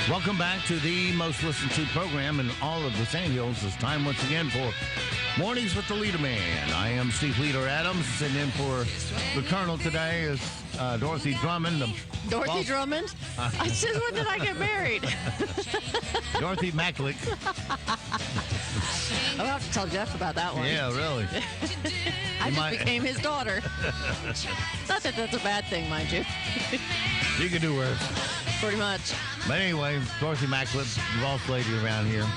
Welcome back to the most listened to program in all of the Sand Hills. It's time once again for Mornings with the Leader Man. I am Steve Leader Adams. Sitting in for the Colonel today is Dorothy Drummond. Dorothy Drummond? I said, when did I get married? Dorothy Macklick. I'll have to tell Jeff about that one. Yeah, really. I just became his daughter. Not that that's a bad thing, mind you. You can do worse. Pretty much. But anyway, Dorothy Macklick, the boss lady around here.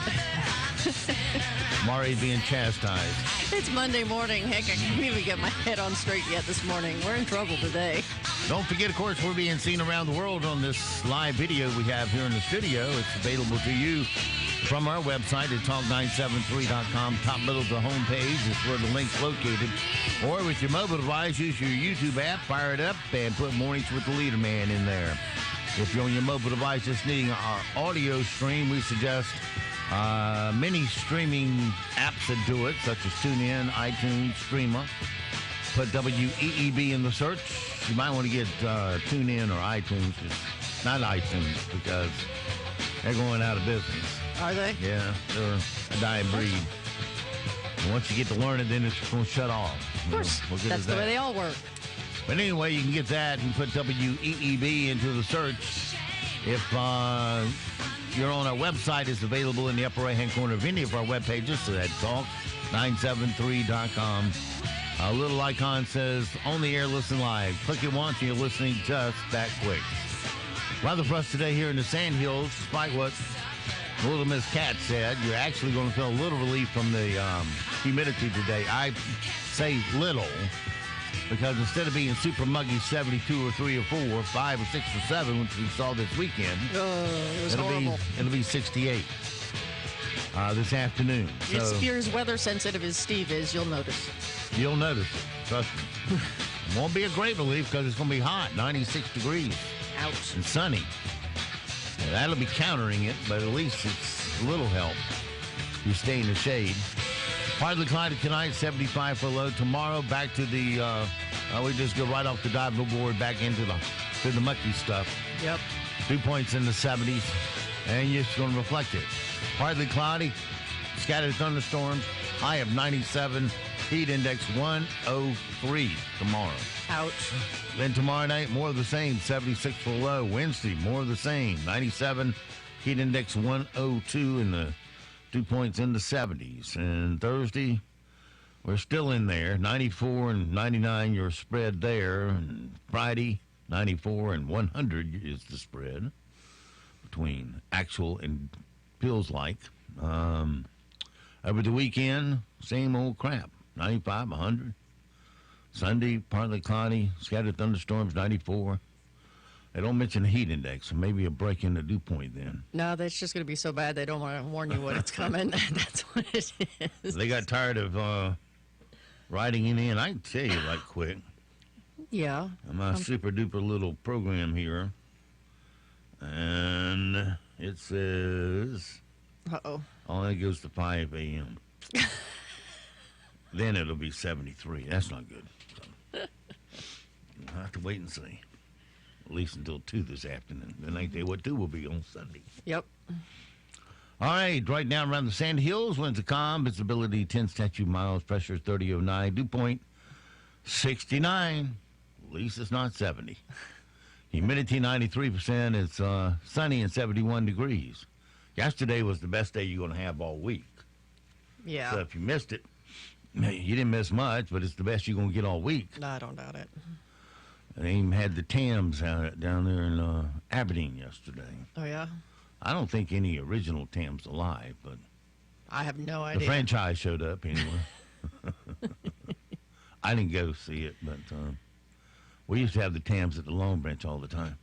Mari being chastised. It's Monday morning. Heck, I can't even get my head on straight yet this morning. We're in trouble today. Don't forget, of course, we're being seen around the world on this live video we have here in the studio. It's available to you from our website at talk973.com. Top middle of the homepage is where the link's located. Or with your mobile device, use your YouTube app, fire it up, and put Mornings with the Leader Man in there. If you're on your mobile device just needing our audio stream, we suggest many streaming apps that do it, such as TuneIn, iTunes, Streamer. Put WEEB in the search. You might want to get TuneIn or iTunes. Not iTunes, because they're going out of business. Are they? Yeah, they're a dying breed. And once you get to learn it, then it's going to shut off. Of course. That's the way they all work. But anyway, you can get that and put WEEB into the search. If you're on our website, it's available in the upper right-hand corner of any of our web pages. So that's talk973.com. A little icon says, on the air, listen live. Click it once and you're listening just that quick. Weather for us today here in the Sand Hills, despite what Little Miss Cat said, you're actually going to feel a little relief from the humidity today. I say little, because instead of being super muggy 72 or 3 or 4 or 5 or 6 or 7, which we saw this weekend, it was horrible. It'll be 68 this afternoon. If you're as weather sensitive as Steve is, you'll notice. You'll notice it. Trust me. It won't be a great relief because it's going to be hot, 96 degrees. Ouch. And sunny. And that'll be countering it, but at least it's a little help. You stay in the shade. Partly cloudy tonight, 75 for low. Tomorrow, back to the, we just go right off the diving board back into the mucky stuff. Yep. 2 points in the 70s, and you're just going to reflect it. Partly cloudy, scattered thunderstorms, high of 97, heat index 103 tomorrow. Ouch. Then tomorrow night, more of the same, 76 for low. Wednesday, more of the same, 97, heat index 102 in the 2 points in the 70s. And Thursday, we're still in there. 94 and 99, your spread there. And Friday, 94 and 100 is the spread between actual and feels like. Over the weekend, same old crap. 95, 100. Sunday, partly cloudy, scattered thunderstorms, 94. They don't mention the heat index, so maybe a break in the dew point then. No, that's just going to be so bad they don't want to warn you when it's coming. That's what it is. They got tired of writing it in. I can tell you like quick. Yeah. My super-duper little program here. And it says... Uh-oh. Only goes to 5 a.m. Then it'll be 73. That's not good. So, we'll have to wait and see. At least until 2 this afternoon. Then I tell you what 2 will be on Sunday. Yep. All right, right now around the Sand Hills, winds are calm, visibility 10 statute miles, pressure 3009, dew point 69. At least it's not 70. Humidity 93%. It's sunny and 71 degrees. Yesterday was the best day you're going to have all week. Yeah. So if you missed it, you didn't miss much, but it's the best you're going to get all week. No, I don't doubt it. They even had the Tams down there in Aberdeen yesterday. Oh, yeah? I don't think any original Tams alive, but... I have no idea. The franchise showed up anyway. I didn't go see it, but we used to have the Tams at the Long Branch all the time.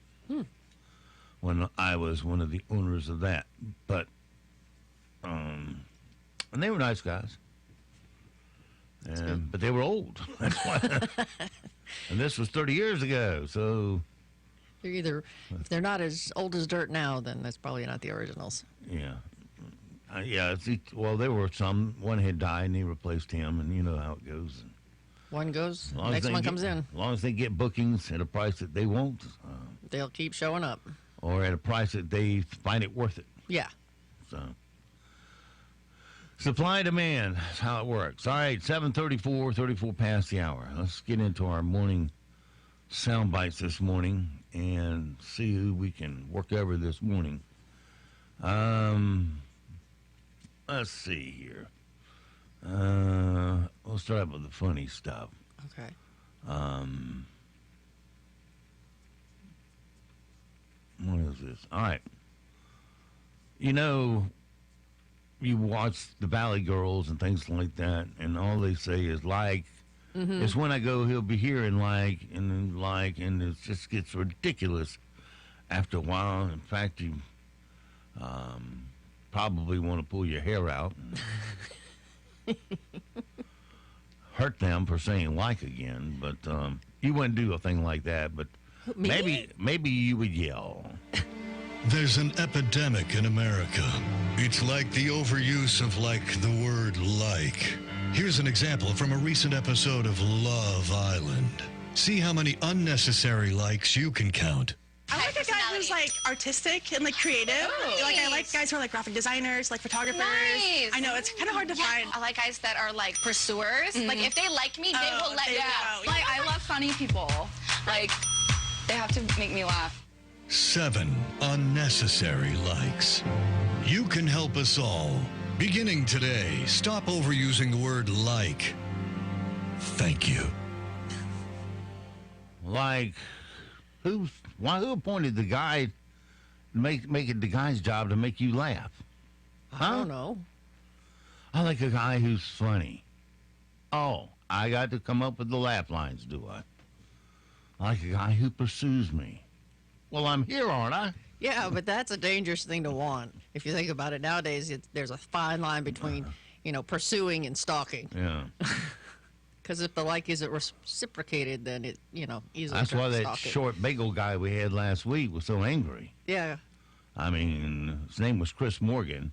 When I was one of the owners of that. But, and they were nice guys. But they were old. That's why. And this was 30 years ago, so... They're either, if they're not as old as dirt now, then that's probably not the originals. Yeah. Well, there were some. One had died, and they replaced him, and you know how it goes. One goes, next one comes in. As long as they get bookings at a price that they won't. They'll keep showing up. or at a price that they find it worth it. Yeah. So, supply and demand, that's how it works. All right, 7:34, 34 past the hour. Let's get into our morning sound bites this morning and see who we can work over this morning. Let's see here. We'll start out with the funny stuff. Okay. What is this? All right. You know, you watch the Valley Girls and things like that, and all they say is like. Mm-hmm. It's when I go, he'll be here and like, and then like, and it just gets ridiculous after a while. In fact, you probably want to pull your hair out and hurt them for saying like again, but you wouldn't do a thing like that, but Me? maybe you would yell. There's an epidemic in America. It's like the overuse of the word like. Here's an example from a recent episode of Love Island. See how many unnecessary likes you can count. I like a guy who's artistic and creative. Oh, I like guys who are graphic designers, photographers. Nice. I know it's kind of hard to find. I like guys that are pursuers. Mm-hmm. If they like me, they will let me go. go. I love funny people. They have to make me laugh. 7 unnecessary likes. You can help us all. Beginning today, stop overusing the word like. Thank you. Who appointed the guy to make it the guy's job to make you laugh? Huh? I don't know. I like a guy who's funny. Oh, I got to come up with the laugh lines, do I? I like a guy who pursues me. Well, I'm here, aren't I? Yeah, but that's a dangerous thing to want. If you think about it nowadays, there's a fine line between, pursuing and stalking. Yeah. Because if the like isn't reciprocated, then it, easily. That's why turns that stalking. short bagel guy we had last week was so angry. Yeah. I mean, his name was Chris Morgan.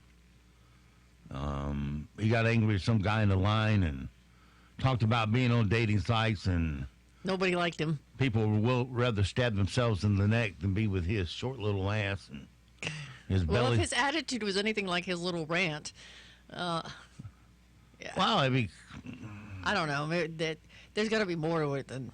He got angry at some guy in the line and talked about being on dating sites, and Nobody liked him. people will rather stab themselves in the neck than be with his short little ass and his belly. Well, if his attitude was anything like his little rant, yeah. Wow, I mean, I don't know. There's got to be more to it than.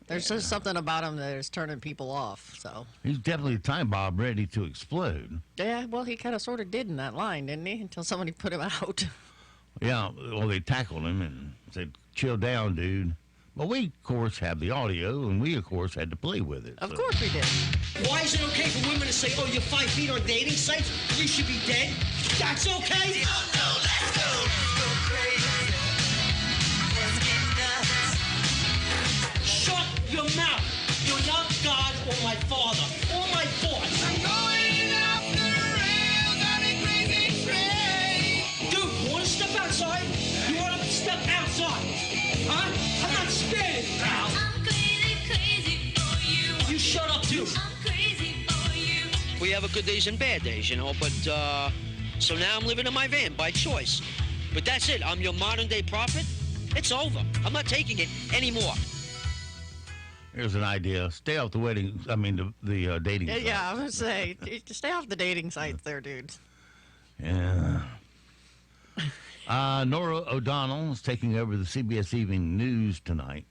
There's just something about him that is turning people off. So he's definitely a time bomb ready to explode. yeah, well, he kind of sort of did in that line, didn't he? Until somebody put him out. Yeah, well, they tackled him and said, chill down, dude. But we, of course, have the audio, and we, of course, had to play with it. Of course we did. Why is it okay for women to say, oh, you're 5 feet on dating sites? You should be dead? That's okay? Oh, no, let's go. Let's go crazy. Let's get nuts. Shut your mouth. You're not God or my father or my boss. I'm going off the rails on a crazy train. Dude, you want to step outside? You want to step outside? Huh? I'm not scared, pal. I'm crazy for you. You shut up, too. I'm crazy for you. We have a good days and bad days, but, so now I'm living in my van by choice. But that's it. I'm your modern-day prophet. It's over. I'm not taking it anymore. Here's an idea. Stay off the the dating sites. Yeah, I would say, stay off the dating sites there, dude. Yeah. Nora O'Donnell is taking over the CBS Evening News tonight.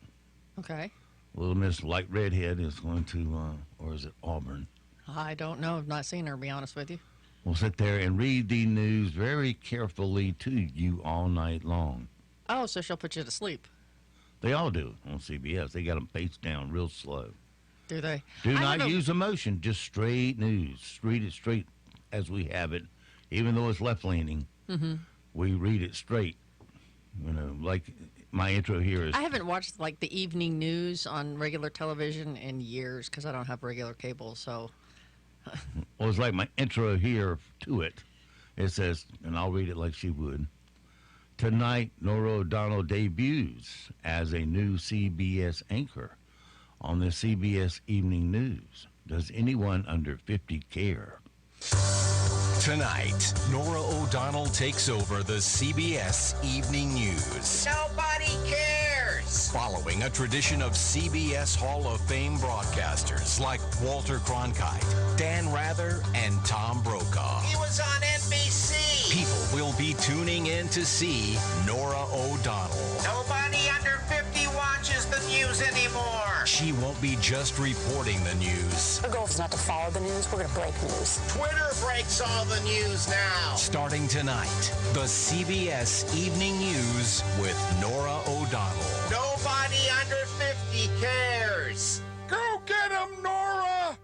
Okay. Little Miss Light Redhead is going to, or is it Auburn? I don't know. I've not seen her, to be honest with you. We'll sit there and read the news very carefully to you all night long. Oh, so she'll put you to sleep. They all do on CBS. They got them paced down real slow. Do they? Do not use emotion, just straight news. Read it straight as we have it. Even though it's left-leaning, we read it straight. Like my intro here is... I haven't watched, the evening news on regular television in years because I don't have regular cable, so... Well, it's like my intro here to it. It says, and I'll read it like she would, tonight, Nora O'Donnell debuts as a new CBS anchor on the CBS Evening News. Does anyone under 50 care? Tonight, Nora O'Donnell takes over the CBS Evening News. Nobody cares. Following a tradition of CBS Hall of Fame broadcasters like Walter Cronkite, Dan Rather, and Tom Brokaw. He was on NBC. People will be tuning in to see Norah O'Donnell. Nobody under 50 watches the news anymore. She won't be just reporting the news. Our goal is not to follow the news, we're going to break news. Twitter breaks all the news now. Starting tonight, the CBS Evening News with Norah O'Donnell. Nobody under 50 cares. Go get him, Nora!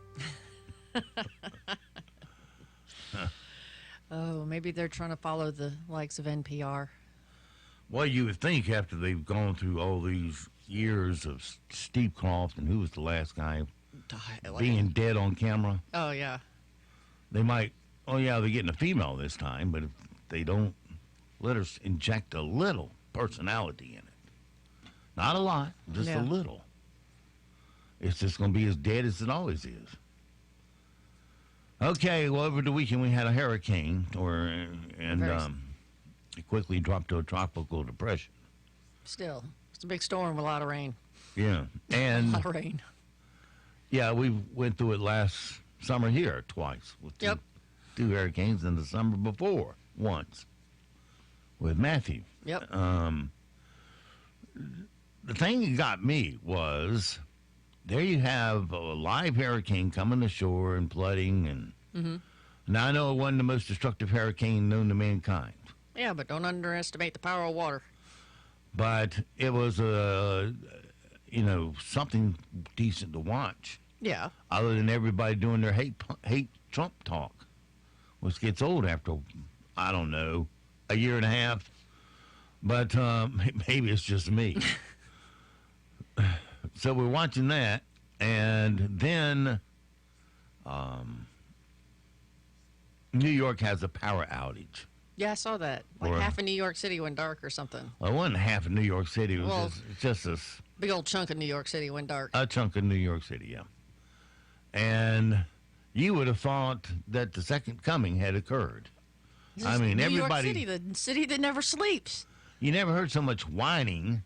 Oh, maybe they're trying to follow the likes of NPR. Well, you would think after they've gone through all these years of Steve Croft and who was the last guy being dead on camera, Oh, yeah. they might, oh yeah, they're getting a female this time, but if they don't let us inject a little personality in it, not a lot, just a little, it's just going to be as dead as it always is. Okay, well, over the weekend we had a hurricane, it quickly dropped to a tropical depression. Still, it's a big storm with a lot of rain. Yeah, A and lot of rain. yeah, we went through it last summer here twice with two hurricanes, and the summer before once with Matthew. Yep. The thing that got me was there you have a live hurricane coming ashore and flooding, and now I know it wasn't the most destructive hurricane known to mankind. Yeah, but don't underestimate the power of water. But it was something decent to watch. Yeah. Other than everybody doing their hate Trump talk, which gets old after, I don't know, a year and a half. But maybe it's just me. So we're watching that, and then New York has a power outage. Yeah, I saw that. Like half of New York City went dark or something. Well, it wasn't half of New York City. It was just a big old chunk of New York City went dark. A chunk of New York City, yeah. And you would have thought that the second coming had occurred. I mean, New everybody. York City, the city that never sleeps. You never heard so much whining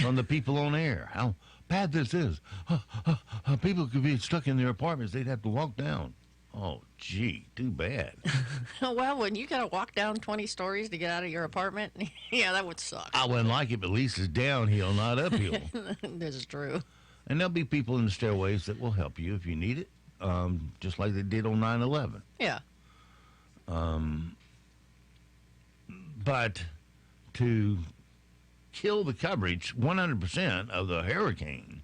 from the people on air. How bad this is. People could be stuck in their apartments. They'd have to walk down. Oh, gee, too bad. Well, when you got to walk down 20 stories to get out of your apartment, yeah, that would suck. I wouldn't like it, but at least it's downhill, not uphill. This is true. And there'll be people in the stairways that will help you if you need it, just like they did on 9/11. Yeah. But to kill the coverage 100% of the hurricane,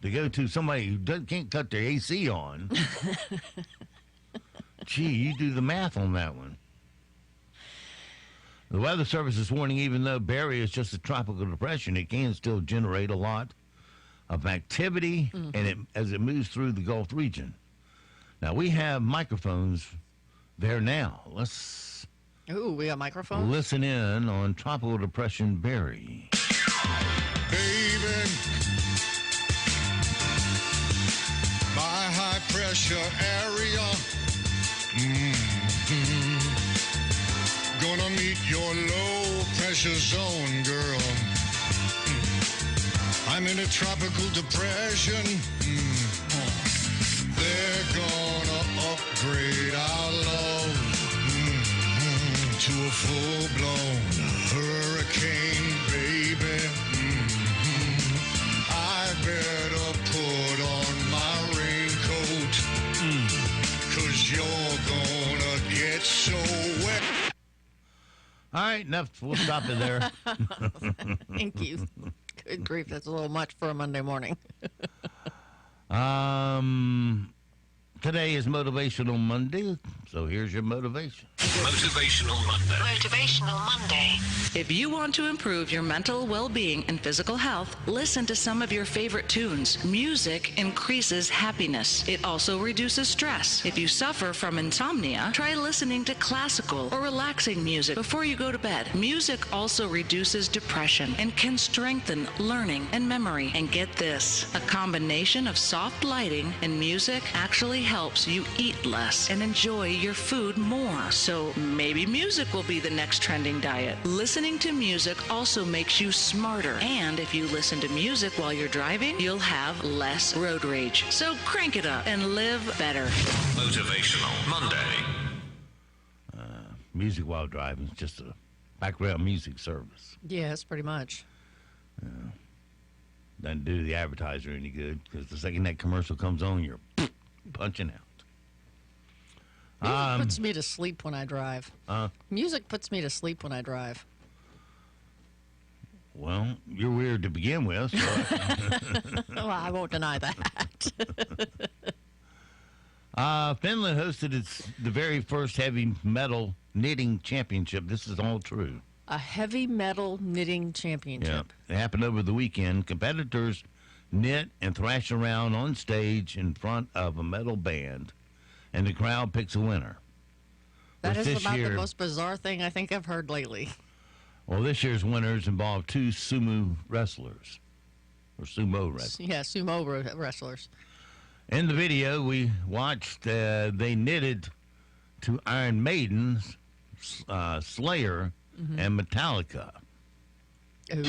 to go to somebody who can't cut their AC on, gee, you do the math on that one. The Weather Service is warning even though Barry is just a tropical depression, it can still generate a lot of activity and as it moves through the Gulf region. Now, we have microphones there now. Let's we got microphones? listen in on Tropical Depression Barry. Baby, my high pressure area. Gonna meet your low pressure zone, girl. I'm in a tropical depression. They're gonna upgrade our love to a full-blown hurricane, baby. I better put on my raincoat, 'cause you're gonna get so wet. All right, enough. We'll stop it there. Thank you. Good grief, that's a little much for a Monday morning. Today is Motivational Monday, so here's your motivation. Motivational Monday. Motivational Monday. If you want to improve your mental well-being and physical health, listen to some of your favorite tunes. Music increases happiness. It also reduces stress. If you suffer from insomnia, try listening to classical or relaxing music before you go to bed. Music also reduces depression and can strengthen learning and memory. And get this, a combination of soft lighting and music actually helps you eat less and enjoy your food more. So maybe music will be the next trending diet. Listening to music also makes you smarter. And if you listen to music while you're driving, you'll have less road rage. So crank it up and live better. Motivational Monday. Music while driving is just a background music service. Yes, pretty much. Doesn't do the advertiser any good because the second that commercial comes on, you're punching out. Music puts me to sleep when I drive. Music puts me to sleep when I drive. Well, you're weird to begin with. So. Well, I won't deny that. Finland hosted the very first heavy metal knitting championship. This is all true. A heavy metal knitting championship. Yeah, it happened over the weekend. Competitors knit and thrash around on stage in front of a metal band, and the crowd picks a winner. That Which is this about year- the most bizarre thing I think I've heard lately. Well, this year's winners involved two sumo wrestlers, or sumo wrestlers. Yeah, sumo wrestlers. In the video we watched, they knitted to Iron Maiden's Slayer and Metallica. Ooh.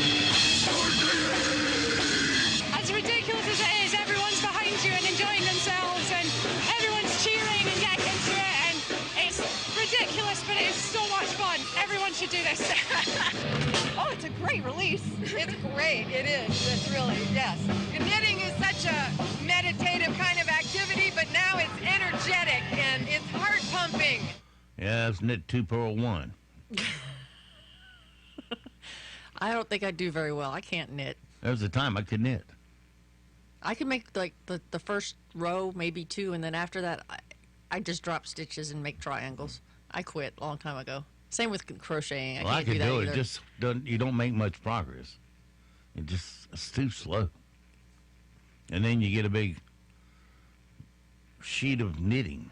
As ridiculous as it is, everyone's behind you and enjoying themselves, and everyone's cheering and getting into it, and it's ridiculous, but it's so much fun. Everyone should do this. Oh, it's a great release. It's great. It is. It's really, yes. Knitting is such a meditative kind of activity, but now it's energetic and it's heart pumping. Yeah, it's knit 2 Pearl 1. I don't think I do very well. I can't knit. There was a time I could knit. I can make like the first row, maybe two, and then after that, I just drop stitches and make triangles. I quit a long time ago. Same with crocheting. I Well, I can't could do that do either. it. Just you don't make much progress. It's too slow. And then you get a big sheet of knitting.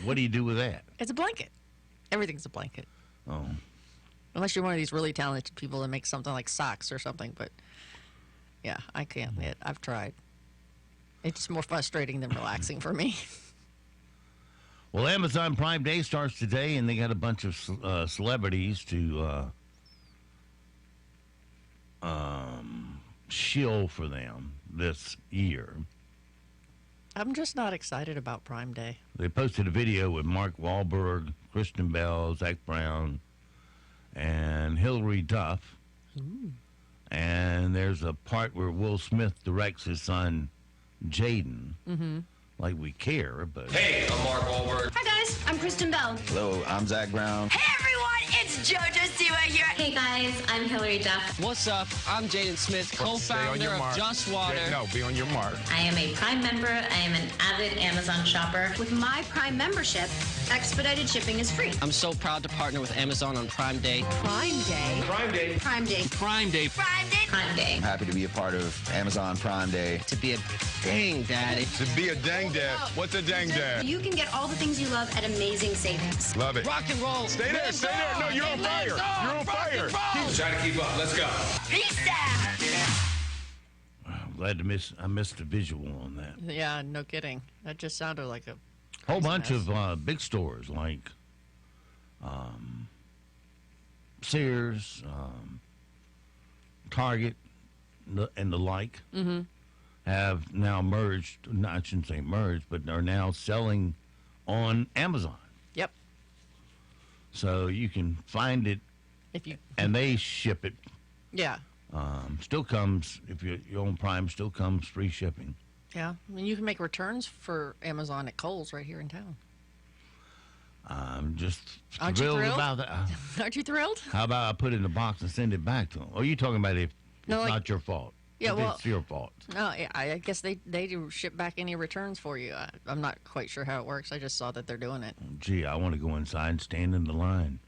What do you do with that? It's a blanket. Everything's a blanket. Oh, Unless you're one of these really talented people that make something like socks or something. But yeah, I can't knit. I've tried. It's more frustrating than relaxing for me. well, Amazon Prime Day starts today, and they got a bunch of celebrities to shill for them this year. I'm just not excited about Prime Day. They posted a video with Mark Wahlberg, Kristen Bell, Zach Brown, and Hilary Duff. Ooh. And there's a part where Will Smith directs his son, Jaden. Mm-hmm. Like we care, but... Hey, I'm Mark Wahlberg. Hi guys, I'm Kristen Bell. Hello, I'm Zach Brown. Hey everyone, it's JoJo Siwa here. Hey guys, I'm Hilary Duff. What's up? I'm Jaden Smith, co-founder of Just Water. No, be on your mark. I am a Prime member. I am an avid Amazon shopper. With my Prime membership, expedited shipping is free. I'm so proud to partner with Amazon on Prime Day. Prime Day. Prime Day. Prime Day. Prime Day. Prime Day. Prime Day. I'm happy to be a part of Amazon Prime Day. To be a dang daddy. To be a dang dad. What's a dang dad? You can get all the things you love at amazing savings. Love it. Rock and roll. Stay there, stay there. No, you're on fire. You're on fire. Try to keep up. Let's go. Peace out. I'm glad I missed a visual on that. Yeah, no kidding. That just sounded like a Whole crazy bunch mess. of big stores like Sears, Target, and the like have now merged. No, I shouldn't say merged, but are now selling on Amazon. Yep. So you can find it, If you and they ship it. yeah. Still comes, if you're on Prime, still comes free shipping. Yeah, I mean, you can make returns for Amazon at Kohl's right here in town. I'm just Aren't you thrilled thrilled? about that. Aren't you thrilled? How about I put it in a box and send it back to them? Or are you talking about if No, it's like- not your fault? Yeah, If well- it's your fault. No, yeah, I guess they do ship back any returns for you. I'm not quite sure how it works. I just saw that they're doing it. Gee, I want to go inside and stand in the line.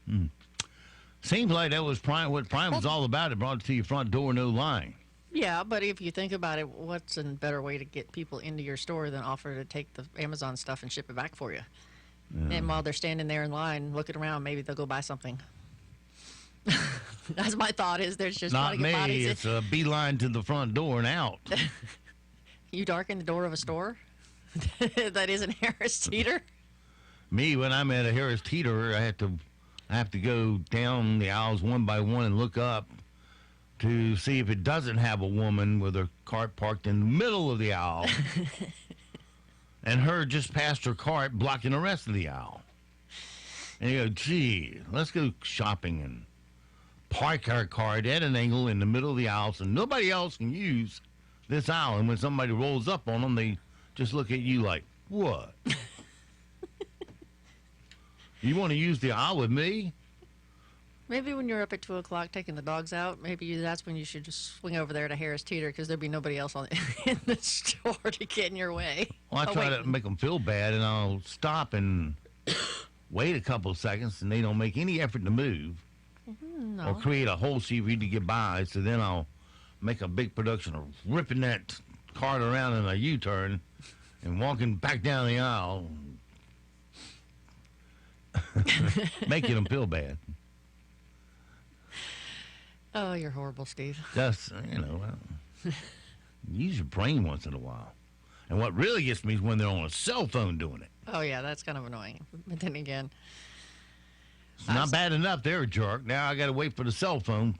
Seems like that was what Prime was all about. It brought it to your front door, no line. Yeah, but if you think about it, what's a better way to get people into your store than offer to take the Amazon stuff and ship it back for you? And while they're standing there in line looking around, maybe they'll go buy something. That's my thought. Is there's just Not plenty of me. bodies. It's a beeline to the front door and out. You darken the door of a store? That isn't Harris Teeter? Me, when I'm at a Harris Teeter, I have to go down the aisles one by one and look up to see if it doesn't have a woman with her cart parked in the middle of the aisle and her just past her cart blocking the rest of the aisle. And you go, gee, let's go shopping and park our cart at an angle in the middle of the aisle so nobody else can use this aisle. And when somebody rolls up on them, they just look at you like, what? You want to use the aisle with me? Maybe when you're up at 2 o'clock taking the dogs out, maybe that's when you should just swing over there to Harris Teeter because there'd be nobody else in the store to get in your way. Well, I try to make them feel bad, and I'll stop and wait a couple of seconds, and they don't make any effort to move or create a hole for you to get by. So then I'll make a big production of ripping that cart around in a U-turn and walking back down the aisle, making them feel bad. Oh, you're horrible, Steve. Just, use your brain once in a while. And what really gets me is when they're on a cell phone doing it. Oh, yeah, that's kind of annoying. But then again, it's not bad enough they're a jerk. Now I got to wait for the cell phone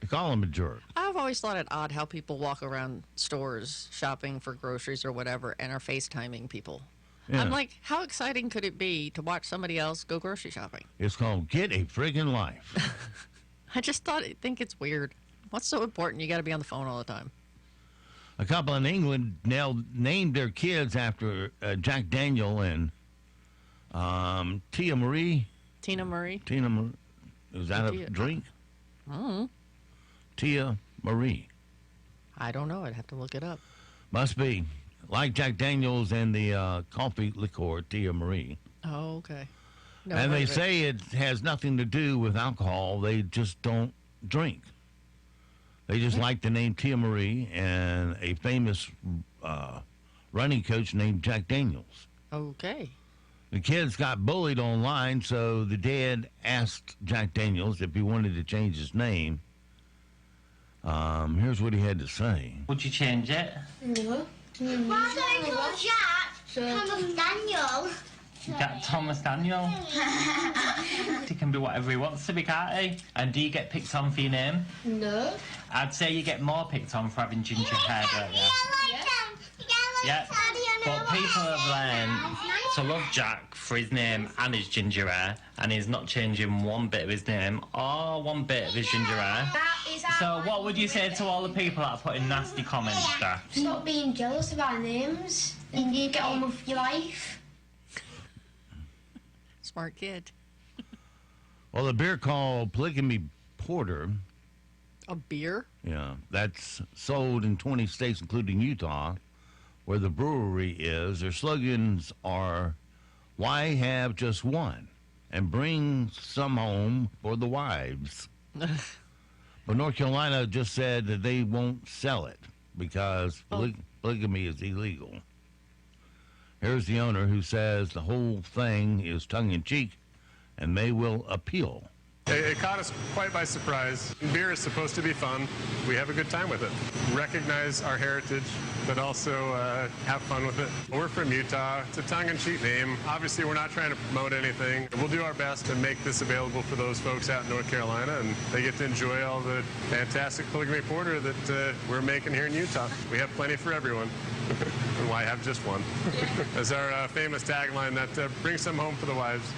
to call them a jerk. I've always thought it odd how people walk around stores shopping for groceries or whatever and are FaceTiming people. Yeah. I'm like, how exciting could it be to watch somebody else go grocery shopping? It's called Get a Friggin' Life. I just think it's weird. What's so important? You got to be on the phone all the time. A couple in England now named their kids after Jack Daniel and Tia Marie. Tina Marie. Tina Marie. Is that a drink? Tia Marie. I don't know. I'd have to look it up. Must be. Like Jack Daniels and the coffee liqueur, Tia Marie. Oh, okay. And they say it has nothing to do with alcohol. They just don't drink. They just like the name Tia Marie and a famous running coach named Jack Daniels. Okay. The kids got bullied online, so the dad asked Jack Daniels if he wanted to change his name. Here's what he had to say. Would you change it? No. Why don't you call Jack Thomas Daniel? Jack Thomas Daniel? He can be whatever he wants to be, can't he? And do you get picked on for your name? No. I'd say you get more picked on for having ginger hair, don't you? Yeah. But people have learned to love Jack for his name and his ginger hair, and he's not changing one bit of his name or one bit of his ginger hair. So what would you say to all the people that are putting nasty comments there? Stop being jealous of our names and you get on with your life. Smart kid. Well, a beer called Polygamy Porter. A beer? Yeah, that's sold in 20 states, including Utah, where the brewery is. Their slogans are, why have just one? And bring some home for the wives. But North Carolina just said that they won't sell it because polygamy is illegal. Here's the owner who says the whole thing is tongue-in-cheek and they will appeal. It caught us quite by surprise. Beer is supposed to be fun. We have a good time with it. Recognize our heritage, but also have fun with it. We're from Utah. It's a tongue-in-cheek name. Obviously, we're not trying to promote anything. We'll do our best to make this available for those folks out in North Carolina, and they get to enjoy all the fantastic polygamy porter that we're making here in Utah. We have plenty for everyone. And why have just one? As our famous tagline that brings some home for the wives.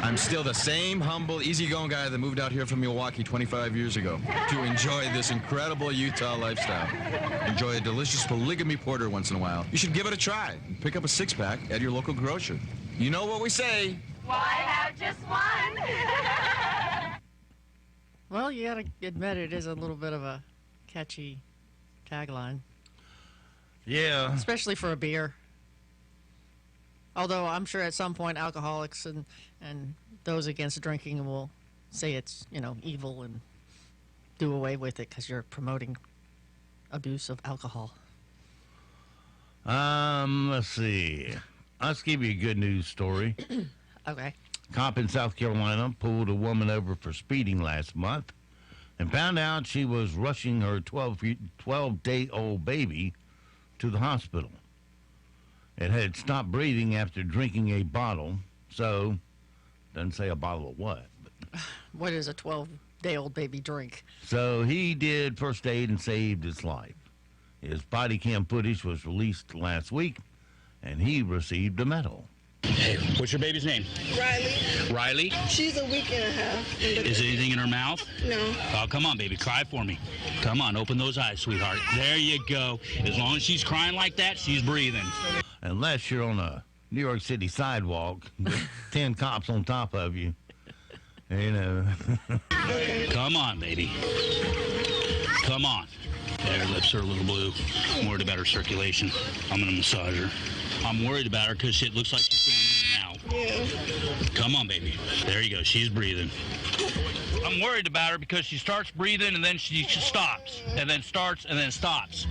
I'm still the same humble, easygoing guy that moved out here from Milwaukee 25 years ago to enjoy this incredible Utah lifestyle. Enjoy a delicious polygamy porter once in a while. You should give it a try. Pick up a six-pack at your local grocer. You know what we say. Why have just one? Well, you gotta admit it is a little bit of a catchy tagline. Yeah. Especially for a beer. Although I'm sure at some point alcoholics and those against drinking will say it's, evil and do away with it because you're promoting abuse of alcohol. Let's see. Let's give you a good news story. Okay. Cop in South Carolina pulled a woman over for speeding last month and found out she was rushing her 12-day-old baby to the hospital. It had stopped breathing after drinking a bottle. So, doesn't say a bottle of what. But. What does a 12-day-old baby drink? So he did first aid and saved his life. His body cam footage was released last week, and he received a medal. Hey, what's your baby's name? Riley. Riley? She's a week and a half. Is there anything in her mouth? No. Oh, come on, baby. Cry for me. Come on, open those eyes, sweetheart. There you go. As long as she's crying like that, she's breathing. Unless you're on a New York City sidewalk with 10 cops on top of you. You know. Come on, baby. Come on. There, lips are a little blue. I'm worried about her circulation. I'm going to massage her. I'm worried about her because it looks like she's going in and out. Yeah. Come on, baby. There you go. She's breathing. I'm worried about her because she starts breathing and then she stops. And then starts and then stops.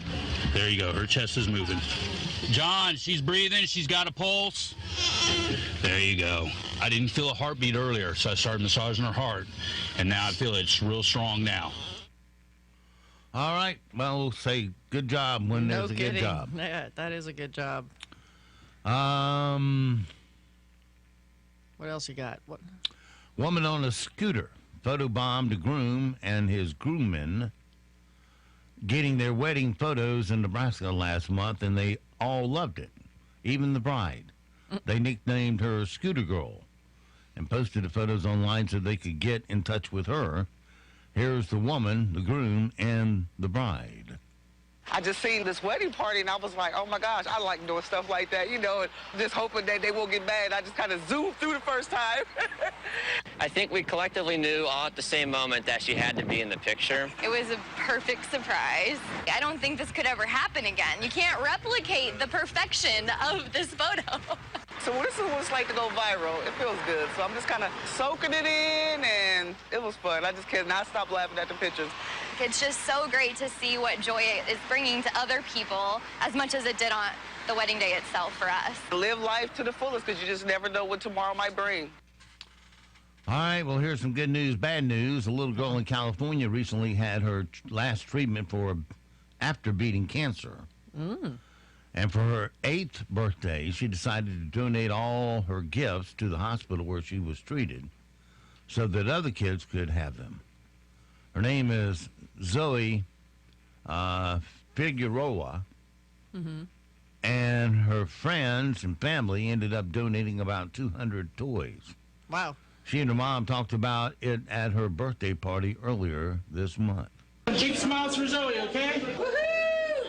There you go. Her chest is moving. John, she's breathing. She's got a pulse. There you go. I didn't feel a heartbeat earlier, so I started massaging her heart. And now I feel it's real strong now. All right. Well, we'll say good job when No there's a kidding. good job. Yeah, that is a good job. What else you got? What? Woman on a scooter photobombed a groom and his groomman getting their wedding photos in Nebraska last month, and they all loved it, even the bride. They nicknamed her Scooter Girl and posted the photos online so they could get in touch with her. Here's the woman, the groom, and the bride. I just seen this wedding party, and I was like, oh, my gosh, I like doing stuff like that, you know, just hoping that they won't get mad. I just kind of zoomed through the first time. I think we collectively knew all at the same moment that she had to be in the picture. It was a perfect surprise. I don't think this could ever happen again. You can't replicate the perfection of this photo. So this is what it's like to go viral. It feels good. So I'm just kind of soaking it in, and it was fun. I just cannot stop laughing at the pictures. It's just so great to see what joy it is bringing to other people as much as it did on the wedding day itself for us. Live life to the fullest, because you just never know what tomorrow might bring. All right, well, here's some good news, bad news. A little girl in California recently had her last treatment after beating cancer. And for her 8th birthday, she decided to donate all her gifts to the hospital where she was treated so that other kids could have them. Her name is Zoe Figueroa, and her friends and family ended up donating about 200 toys. Wow. She and her mom talked about it at her birthday party earlier this month. Big smiles for Zoe, okay?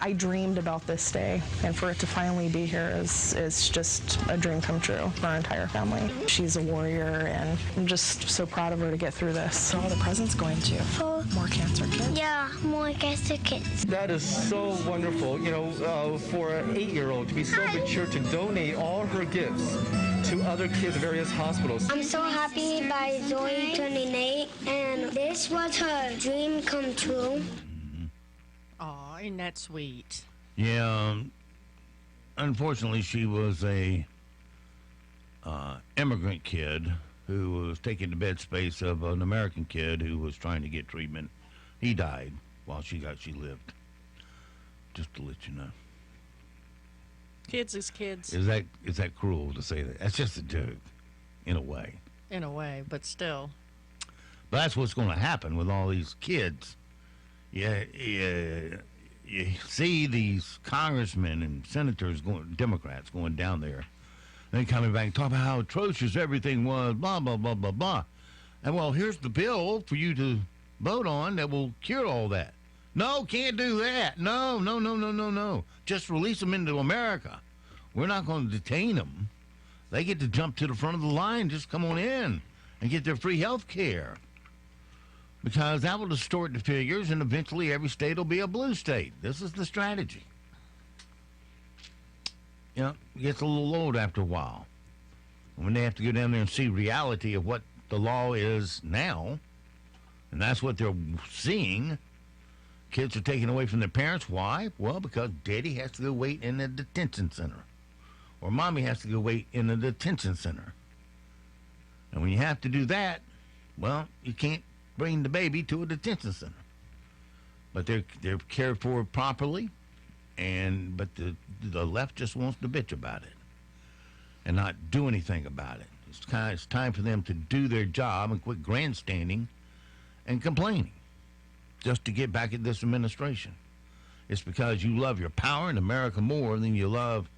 I dreamed about this day, and for it to finally be here is just a dream come true for our entire family. She's a warrior, and I'm just so proud of her to get through this. So all the presents going to more cancer kids. Yeah, more cancer kids. That is so wonderful, you know, for an 8-year-old to be so mature to donate all her gifts to other kids at various hospitals. I'm so happy by Zoe turning 8, and this was her dream come true. Aw, isn't that sweet? Yeah, unfortunately, she was a immigrant kid who was taking the bed space of an American kid who was trying to get treatment. He died while she lived. Just to let you know. Kids is kids. Is that cruel to say that? That's just a joke, in a way. In a way, but still. But that's what's going to happen with all these kids. Yeah, you see these congressmen and senators, Democrats, going down there, and coming back and talking about how atrocious everything was, blah, blah, blah, blah, blah. And, well, here's the bill for you to vote on that will cure all that. No, can't do that. No. Just release them into America. We're not going to detain them. They get to jump to the front of the line, just come on in and get their free health care. Because that will distort the figures, and eventually every state will be a blue state. This is the strategy. You know, it gets a little old after a while. When they have to go down there and see reality of what the law is now, and that's what they're seeing. Kids are taken away from their parents. Why? Well, because daddy has to go wait in a detention center. Or mommy has to go wait in a detention center. And when you have to do that, well, you can't bring the baby to a detention center. But they're cared for properly, but the left just wants to bitch about it and not do anything about it. It's time for them to do their job and quit grandstanding and complaining just to get back at this administration. It's because you love your power in America more than you love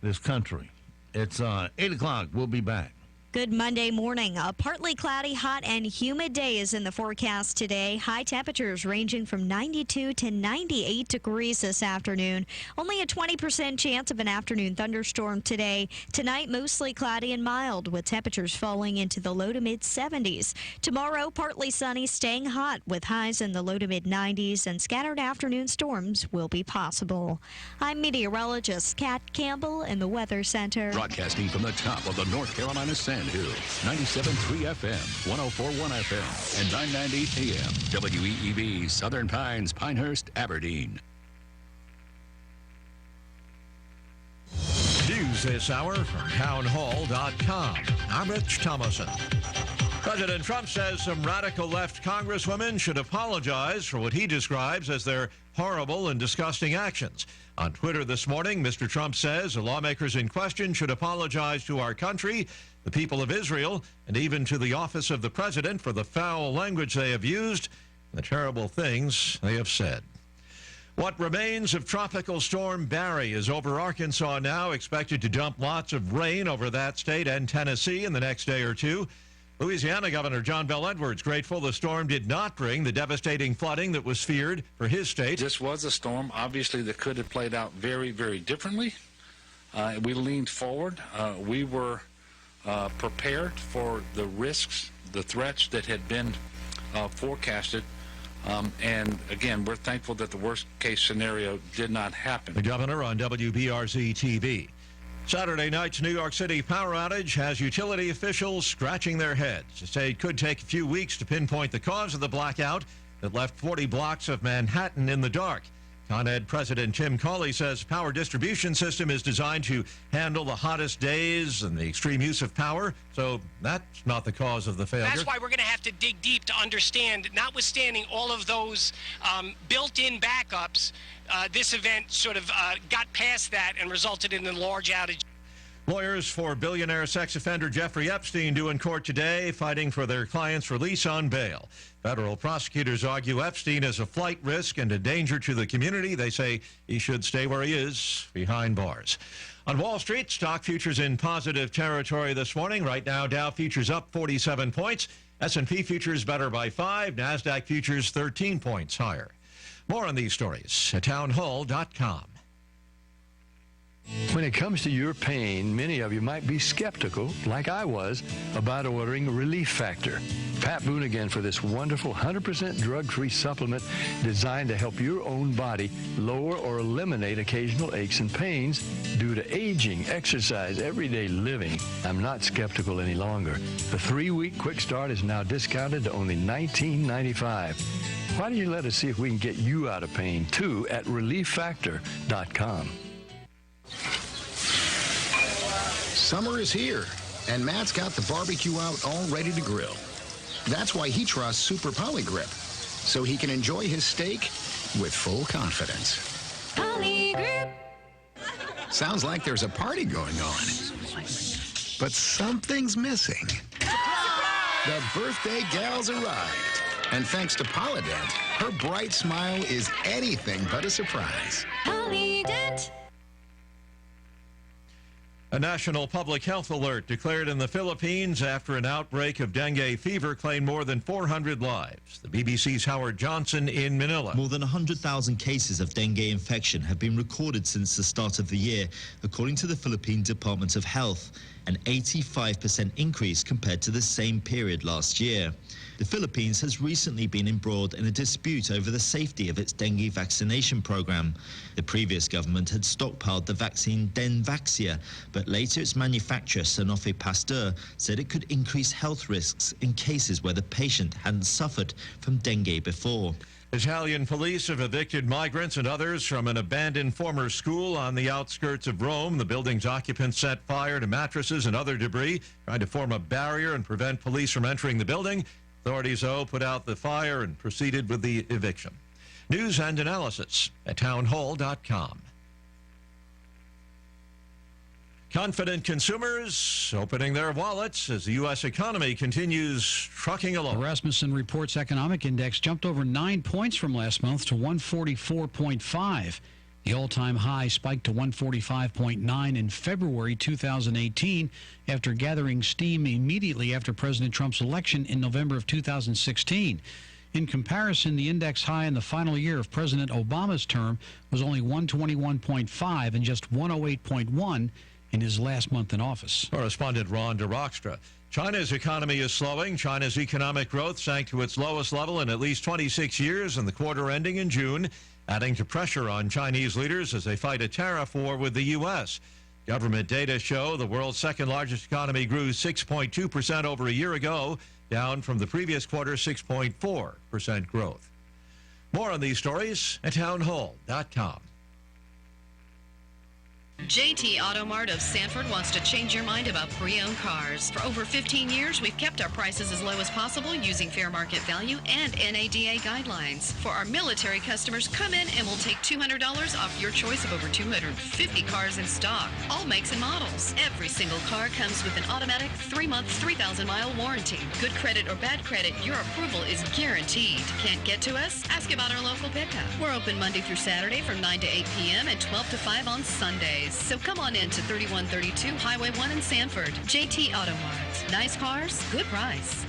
this country. It's 8 o'clock. We'll be back. Good Monday morning. A partly cloudy, hot, and humid day is in the forecast today. High temperatures ranging from 92 to 98 degrees this afternoon. Only a 20% chance of an afternoon thunderstorm today. Tonight, mostly cloudy and mild, with temperatures falling into the low to mid 70s. Tomorrow, partly sunny, staying hot, with highs in the low to mid 90s, and scattered afternoon storms will be possible. I'm meteorologist Kat Campbell in the Weather Center. Broadcasting from the top of the North Carolina Sand Hills, 97.3 FM, 104.1FM, and 990 AM, WEEB, Southern Pines, Pinehurst, Aberdeen. News this hour from townhall.com. I'm Rich Thomason. President Trump says some radical left congresswomen should apologize for what he describes as their horrible and disgusting actions. On Twitter this morning, Mr. Trump says the lawmakers in question should apologize to our country, the people of Israel, and even to the office of the president for the foul language they have used and the terrible things they have said. What remains of Tropical Storm Barry is over Arkansas now, expected to dump lots of rain over that state and Tennessee in the next day or two. Louisiana Governor John Bel Edwards grateful the storm did not bring the devastating flooding that was feared for his state. This was a storm, obviously, that could have played out very, very differently. We leaned forward. We were prepared for the risks, the threats that had been forecasted. And again, we're thankful that the worst-case scenario did not happen. The governor on WBRZ TV. Saturday night's New York City power outage has utility officials scratching their heads. They say it could take a few weeks to pinpoint the cause of the blackout that left 40 blocks of Manhattan in the dark. Con Ed President Tim Cawley says the power distribution system is designed to handle the hottest days and the extreme use of power, so that's not the cause of the failure. That's why we're going to have to dig deep to understand, notwithstanding all of those built-in backups, this event sort of got past that and resulted in a large outage. Lawyers for billionaire sex offender Jeffrey Epstein due in court today, fighting for their client's release on bail. Federal prosecutors argue Epstein is a flight risk and a danger to the community. They say he should stay where he is, behind bars. On Wall Street, stock futures in positive territory this morning. Right now, Dow futures up 47 points. S&P futures better by 5. NASDAQ futures 13 points higher. More on these stories at townhall.com. When it comes to your pain, many of you might be skeptical, like I was, about ordering Relief Factor. Pat Boone again for this wonderful 100% drug-free supplement designed to help your own body lower or eliminate occasional aches and pains due to aging, exercise, everyday living. I'm not skeptical any longer. The 3-week quick start is now discounted to only $19.95. Why don't you let us see if we can get you out of pain, too, at ReliefFactor.com. Summer is here, and Matt's got the barbecue out all ready to grill. That's why he trusts Super Poly Grip, so he can enjoy his steak with full confidence. Poly Grip. Sounds like there's a party going on, but something's missing. The birthday gal's arrived, and thanks to Polydent, her bright smile is anything but a surprise. Polydent. A national public health alert declared in the Philippines after an outbreak of dengue fever claimed more than 400 lives. The BBC's Howard Johnson in Manila. More than 100,000 cases of dengue infection have been recorded since the start of the year, according to the Philippine Department of Health, an 85% increase compared to the same period last year. The Philippines has recently been embroiled in a dispute over the safety of its dengue vaccination program. The previous government had stockpiled the vaccine Denvaxia, but later its manufacturer, Sanofi Pasteur, said it could increase health risks in cases where the patient hadn't suffered from dengue before. Italian police have evicted migrants and others from an abandoned former school on the outskirts of Rome. The building's occupants set fire to mattresses and other debris, trying to form a barrier and prevent police from entering the building. Authorities, though, put out the fire and proceeded with the eviction. News and analysis at townhall.com. Confident consumers opening their wallets as the U.S. economy continues trucking along. The Rasmussen Reports Economic Index jumped over 9 points from last month to 144.5. The all-time high spiked to 145.9 in February 2018 after gathering steam immediately after President Trump's election in November of 2016. In comparison, the index high in the final year of President Obama's term was only 121.5 and just 108.1 in his last month in office. Correspondent Ron DeRockstra. China's economy is slowing. China's economic growth sank to its lowest level in at least 26 years in the quarter ending in June, adding to pressure on Chinese leaders as they fight a tariff war with the U.S. Government data show the world's second largest economy grew 6.2% over a year ago, down from the previous quarter 6.4% growth. More on these stories at townhall.com. JT Auto Mart of Sanford wants to change your mind about pre-owned cars. For over 15 years, we've kept our prices as low as possible using fair market value and NADA guidelines. For our military customers, come in and we'll take $200 off your choice of over 250 cars in stock. All makes and models. Every single car comes with an automatic 3-month, 3,000-mile warranty. Good credit or bad credit, your approval is guaranteed. Can't get to us? Ask about our local pickup. We're open Monday through Saturday from 9 to 8 p.m. and 12 to 5 on Sundays. So come on in to 3132 Highway 1 in Sanford. JT Auto Mart. Nice cars, good price.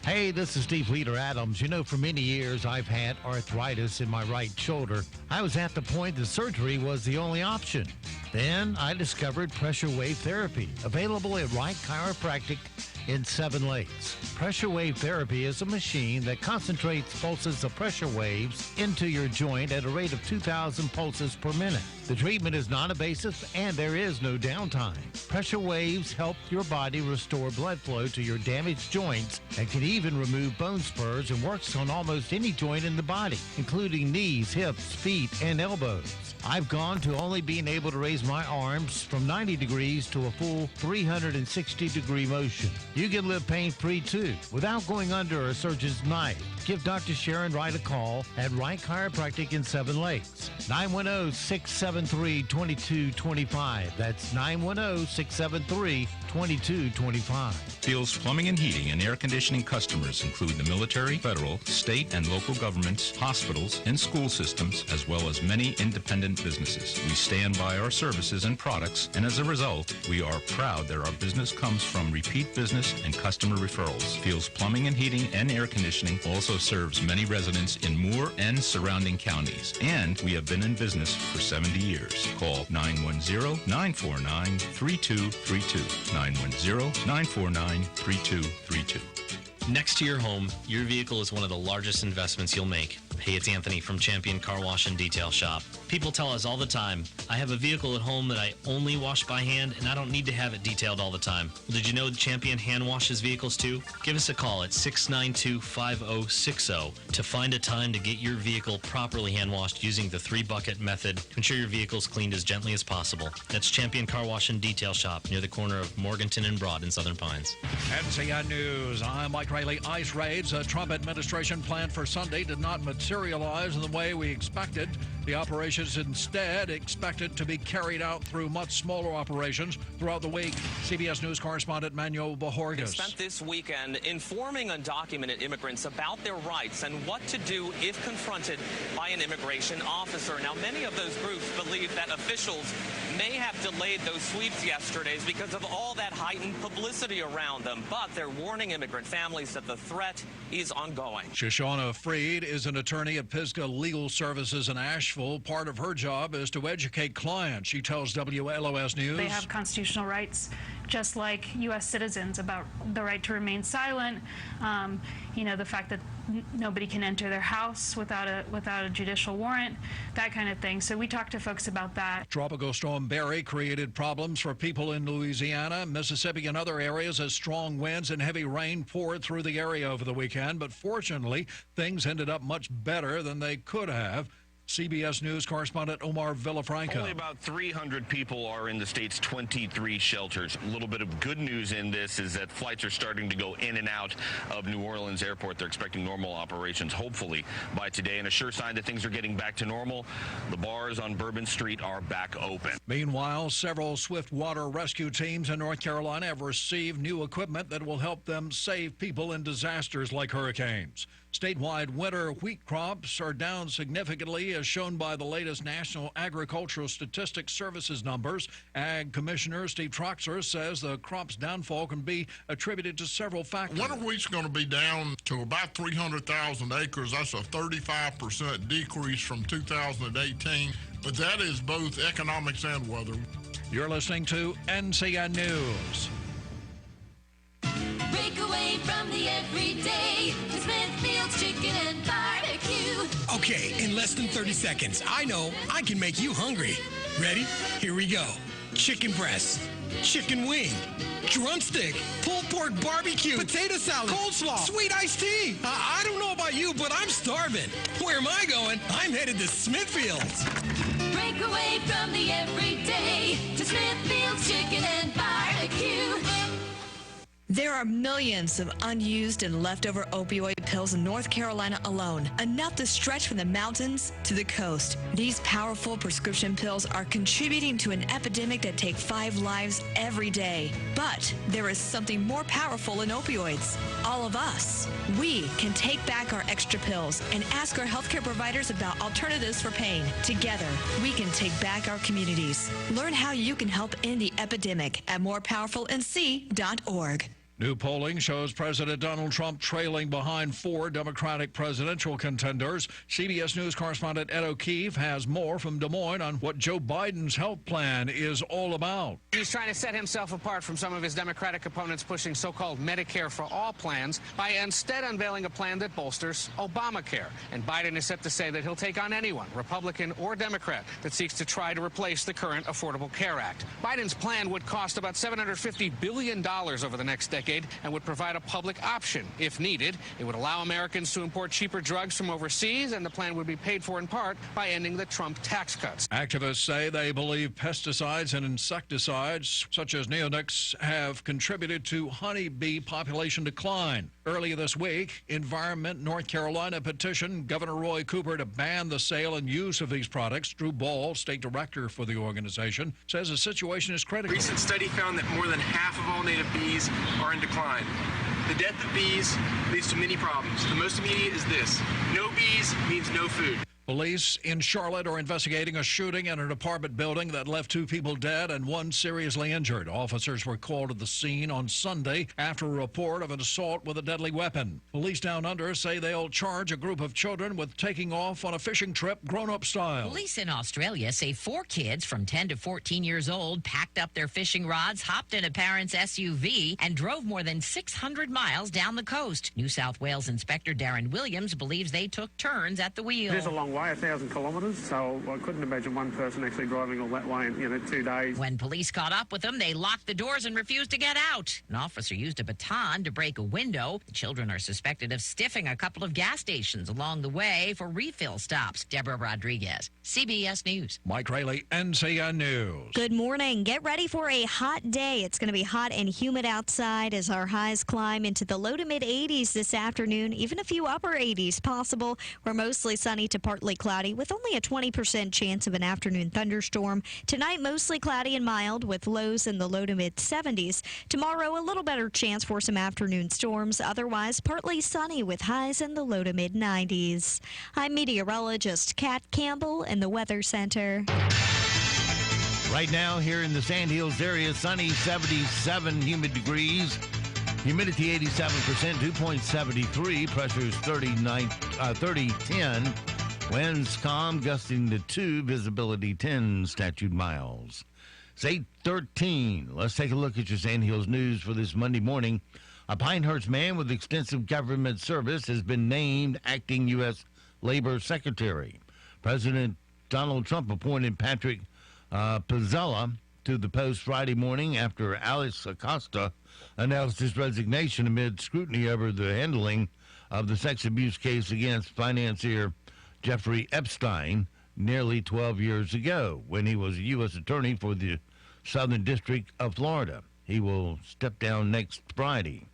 Hey, this is Steve Leader Adams. You know, for many years, I've had arthritis in my right shoulder. I was at the point that surgery was the only option. Then I discovered pressure wave therapy, available at Wright Chiropractic in 7 Lakes. Pressure wave therapy is a machine that concentrates pulses of pressure waves into your joint at a rate of 2,000 pulses per minute. The treatment is non-invasive and there is no downtime. Pressure waves help your body restore blood flow to your damaged joints and can even remove bone spurs and works on almost any joint in the body, including knees, hips, feet, and elbows. I've gone to only being able to raise my arms from 90 degrees to a full 360-degree motion. You can live pain-free, too, without going under a surgeon's knife. Give Dr. Sharon Wright a call at Wright Chiropractic in 7 Lakes. 910-673-2225. That's 910-673-2225. Fields Plumbing and Heating and Air Conditioning customers include the military, federal, state, and local governments, hospitals, and school systems, as well as many independent businesses. We stand by our services and products, and as a result, we are proud that our business comes from repeat business and customer referrals. Fields Plumbing and Heating and Air Conditioning also serves many residents in Moore and surrounding counties, and we have been in business for 70 years. Call 910-949-3232. 910-949-3232. Next to your home, your vehicle is one of the largest investments you'll make. Hey, it's Anthony from Champion Car Wash and Detail Shop. People tell us all the time, I have a vehicle at home that I only wash by hand and I don't need to have it detailed all the time. Well, did you know that Champion hand washes vehicles too? Give us a call at 692-5060 to find a time to get your vehicle properly hand washed using the 3-bucket method to ensure your vehicle's cleaned as gently as possible. That's Champion Car Wash and Detail Shop near the corner of Morganton and Broad in Southern Pines. NCN News, I'm Mike Riley. ICE raids a Trump administration plan for Sunday did not materialize in the way we expected. The operations instead expected to be carried out through much smaller operations throughout the week. CBS News correspondent Manuel Bajorges. Spent this weekend informing undocumented immigrants about their rights and what to do if confronted by an immigration officer. Now, many of those groups believe that officials may have delayed those sweeps yesterday because of all that heightened publicity around them, but they're warning immigrant families that the threat is ongoing. Shoshana Freed is an attorney at Pisgah Legal Services in Asheville. Part of her job is to educate clients. She tells WLOS News. They have constitutional rights, just like U.S. citizens, about the right to remain silent, the fact that nobody can enter their house without a judicial warrant, that kind of thing. So we talk to folks about that. Tropical Storm Barry created problems for people in Louisiana, Mississippi, and other areas as strong winds and heavy rain poured through the area over the weekend. But fortunately, things ended up much better than they could have. CBS News correspondent Omar Villafranca. Only about 300 people are in the state's 23 shelters. A little bit of good news in this is that flights are starting to go in and out of New Orleans Airport. They're expecting normal operations, hopefully, by today. And a sure sign that things are getting back to normal, the bars on Bourbon Street are back open. Meanwhile, several swift water rescue teams in North Carolina have received new equipment that will help them save people in disasters like hurricanes. Statewide winter wheat crops are down significantly, as shown by the latest National Agricultural Statistics Services numbers. Ag Commissioner Steve Troxler says the crop's downfall can be attributed to several factors. Winter wheat's going to be down to about 300,000 acres. That's a 35% decrease from 2018, but that is both economics and weather. You're listening to NCN News. Break away from the everyday to Smithfield's Chicken and Barbecue. Okay, in less than 30 seconds, I know I can make you hungry. Ready? Here we go. Chicken breast, chicken wing, drumstick, pulled pork barbecue, potato salad, coleslaw, sweet iced tea. I don't know about you, but I'm starving. Where am I going? I'm headed to Smithfield's. Break away from the everyday to Smithfield's Chicken and Barbecue. There are millions of unused and leftover opioid pills in North Carolina alone, enough to stretch from the mountains to the coast. These powerful prescription pills are contributing to an epidemic that takes 5 lives every day. But there is something more powerful than opioids. All of us. We can take back our extra pills and ask our healthcare providers about alternatives for pain. Together, we can take back our communities. Learn how you can help end the epidemic at morepowerfulnc.org. New polling shows President Donald Trump trailing behind 4 Democratic presidential contenders. CBS News correspondent Ed O'Keefe has more from Des Moines on what Joe Biden's health plan is all about. He's trying to set himself apart from some of his Democratic opponents pushing so-called Medicare for all plans by instead unveiling a plan that bolsters Obamacare. And Biden is set to say that he'll take on anyone, Republican or Democrat, that seeks to try to replace the current Affordable Care Act. Biden's plan would cost about $750 billion over the next decade and would provide a public option if needed. It would allow Americans to import cheaper drugs from overseas, and the plan would be paid for in part by ending the Trump tax cuts. Activists say they believe pesticides and insecticides such as neonics have contributed to honeybee population decline. Earlier this week, Environment North Carolina petitioned Governor Roy Cooper to ban the sale and use of these products. Drew Ball, state director for the organization, says the situation is critical. A recent study found that more than half of all native bees are in decline. The death of bees leads to many problems. The most immediate is this: no bees means no food. Police in Charlotte are investigating a shooting in an apartment building that left 2 people dead and 1 seriously injured. Officers were called to the scene on Sunday after a report of an assault with a deadly weapon. Police down under say they'll charge a group of children with taking off on a fishing trip grown-up style. Police in Australia say 4 kids from 10 to 14 years old packed up their fishing rods, hopped in a parent's SUV, and drove more than 600 miles down the coast. New South Wales Inspector Darren Williams believes they took turns at the wheel. It is a long way, 1,000 kilometres, so I couldn't imagine one person actually driving all that way in 2 days. When police caught up with them, they locked the doors and refused to get out. An officer used a baton to break a window. The children are suspected of stiffing a couple of gas stations along the way for refill stops. Deborah Rodriguez, CBS News. Mike Rayleigh, NCN News. Good morning. Get ready for a hot day. It's going to be hot and humid outside as our highs climb into the low to mid 80s this afternoon. Even a few upper 80s possible. We're mostly sunny to partly cloudy with only a 20% chance of an afternoon thunderstorm. Tonight, mostly cloudy and mild with lows in the low to mid 70s. Tomorrow, a little better chance for some afternoon storms. Otherwise, partly sunny with highs in the low to mid 90s. I'm meteorologist Kat Campbell in the Weather Center. Right now, here in the Sandhills area, sunny, 77 humid degrees. Humidity 87%, dew point 73, pressure is 3010. Winds calm, gusting to 2, visibility 10 statute miles. It's 8:13. Let's take a look at your Sandhills news for this Monday morning. A Pinehurst man with extensive government service has been named acting U.S. Labor Secretary. President Donald Trump appointed Patrick Pizzella to the post Friday morning after Alex Acosta announced his resignation amid scrutiny over the handling of the sex abuse case against financier Jeffrey Epstein. nearly 12 years ago when he was a U.S. attorney for the Southern District of Florida. He will step down next Friday.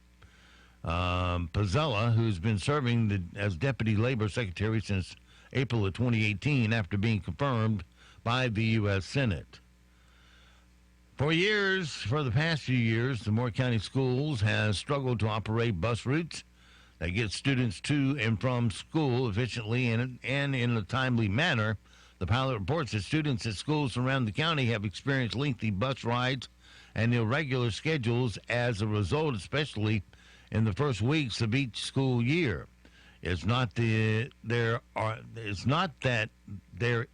Pizzella, who's been serving as Deputy Labor Secretary since April of 2018 after being confirmed by the U.S. Senate. For the past few years, the Moore County Schools has struggled to operate bus routes that get students to and from school efficiently and in a timely manner. The pilot reports that students at schools around the county have experienced lengthy bus rides and irregular schedules as a result, especially in the first weeks of each school year. It's not that there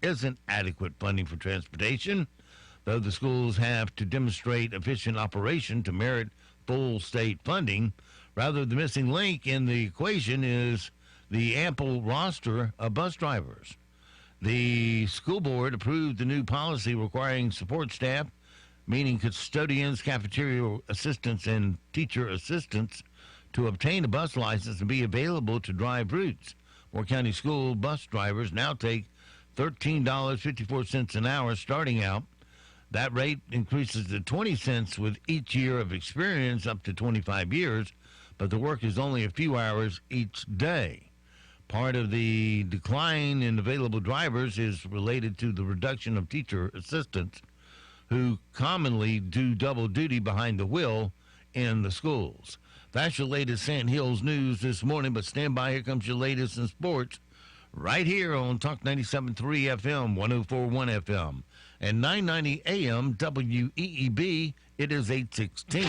isn't adequate funding for transportation, though the schools have to demonstrate efficient operation to merit full state funding. Rather, the missing link in the equation is the ample roster of bus drivers. The school board approved the new policy requiring support staff, meaning custodians, cafeteria assistants, and teacher assistants, to obtain a bus license and be available to drive routes. Moore County School bus drivers now take $13.54 an hour starting out. That rate increases to 20 cents with each year of experience up to 25 years, but the work is only a few hours each day. Part of the decline in available drivers is related to the reduction of teacher assistants who commonly do double duty behind the wheel in the schools. That's your latest Sand Hills news this morning, but stand by. Here comes your latest in sports right here on Talk 97.3 FM, 104.1 FM, and 990 AM WEEB. It is 8:16.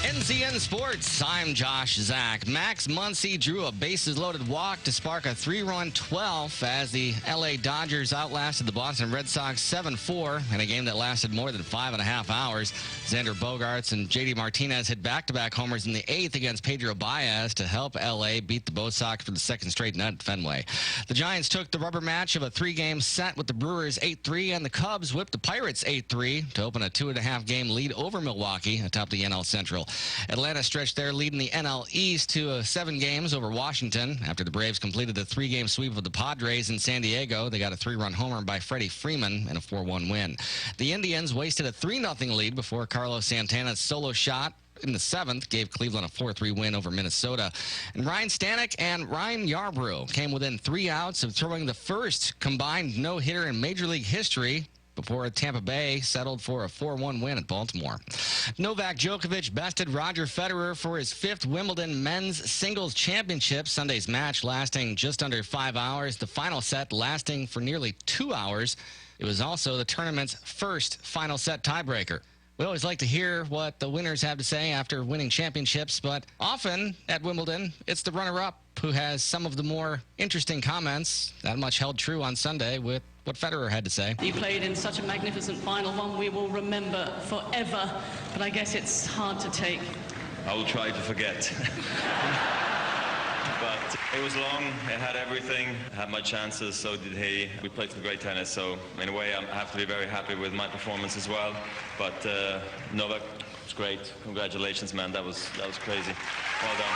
NCN Sports, I'm Josh Zach. Max Muncy drew a bases-loaded walk to spark a 3-run 12th as the L.A. Dodgers outlasted the Boston Red Sox 7-4 in a game that lasted more than 5.5 hours. Xander Bogaerts and J.D. Martinez hit back-to-back homers in the 8th against Pedro Baez to help L.A. beat the Bo Sox for the second straight night at Fenway. The Giants took the rubber match of a 3-game set with the Brewers 8-3, and the Cubs whipped the Pirates 8-3 to open a 2.5-game lead over Milwaukee atop the NL Central. Atlanta stretched their lead in the NL East to 7 games over Washington. After the Braves completed the 3-game sweep of the Padres in San Diego, they got a 3-run homer by Freddie Freeman in a 4-1 win. The Indians wasted a 3-0 lead before Carlos Santana's solo shot in the 7th gave Cleveland a 4-3 win over Minnesota. And Ryan Stanek and Ryan Yarbrough came within 3 outs of throwing the first combined no-hitter in Major League history before Tampa Bay settled for a 4-1 win at Baltimore. Novak Djokovic bested Roger Federer for his 5th Wimbledon men's singles championship. Sunday's match lasting just under 5 hours, the final set lasting for nearly 2 hours. It was also the tournament's first final set tiebreaker. We always like to hear what the winners have to say after winning championships, but often at Wimbledon, it's the runner-up who has some of the more interesting comments. That much held true on Sunday with what Federer had to say. You played in such a magnificent final, one we will remember forever, but I guess it's hard to take. I will try to forget. But it was long, it had everything, I had my chances, so did he. We played some great tennis, so in a way I have to be very happy with my performance as well. But Novak, it's great. Congratulations, man, that was crazy. Well done.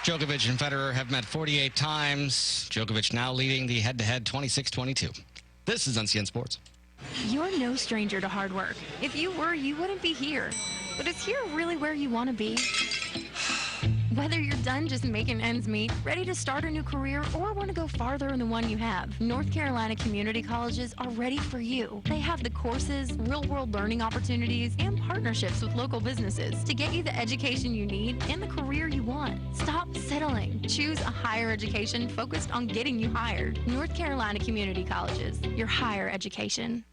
Djokovic and Federer have met 48 times. Djokovic now leading the head-to-head 26-22. This is NCN Sports. You're no stranger to hard work. If you were, you wouldn't be here. But is here really where you want to be? Whether you're done just making ends meet, ready to start a new career, or want to go farther in the one you have, North Carolina community colleges are ready for you. They have the courses, real-world learning opportunities, and partnerships with local businesses to get you the education you need and the career you want. Stop settling. Choose a higher education focused on getting you hired. North Carolina community colleges, your higher education.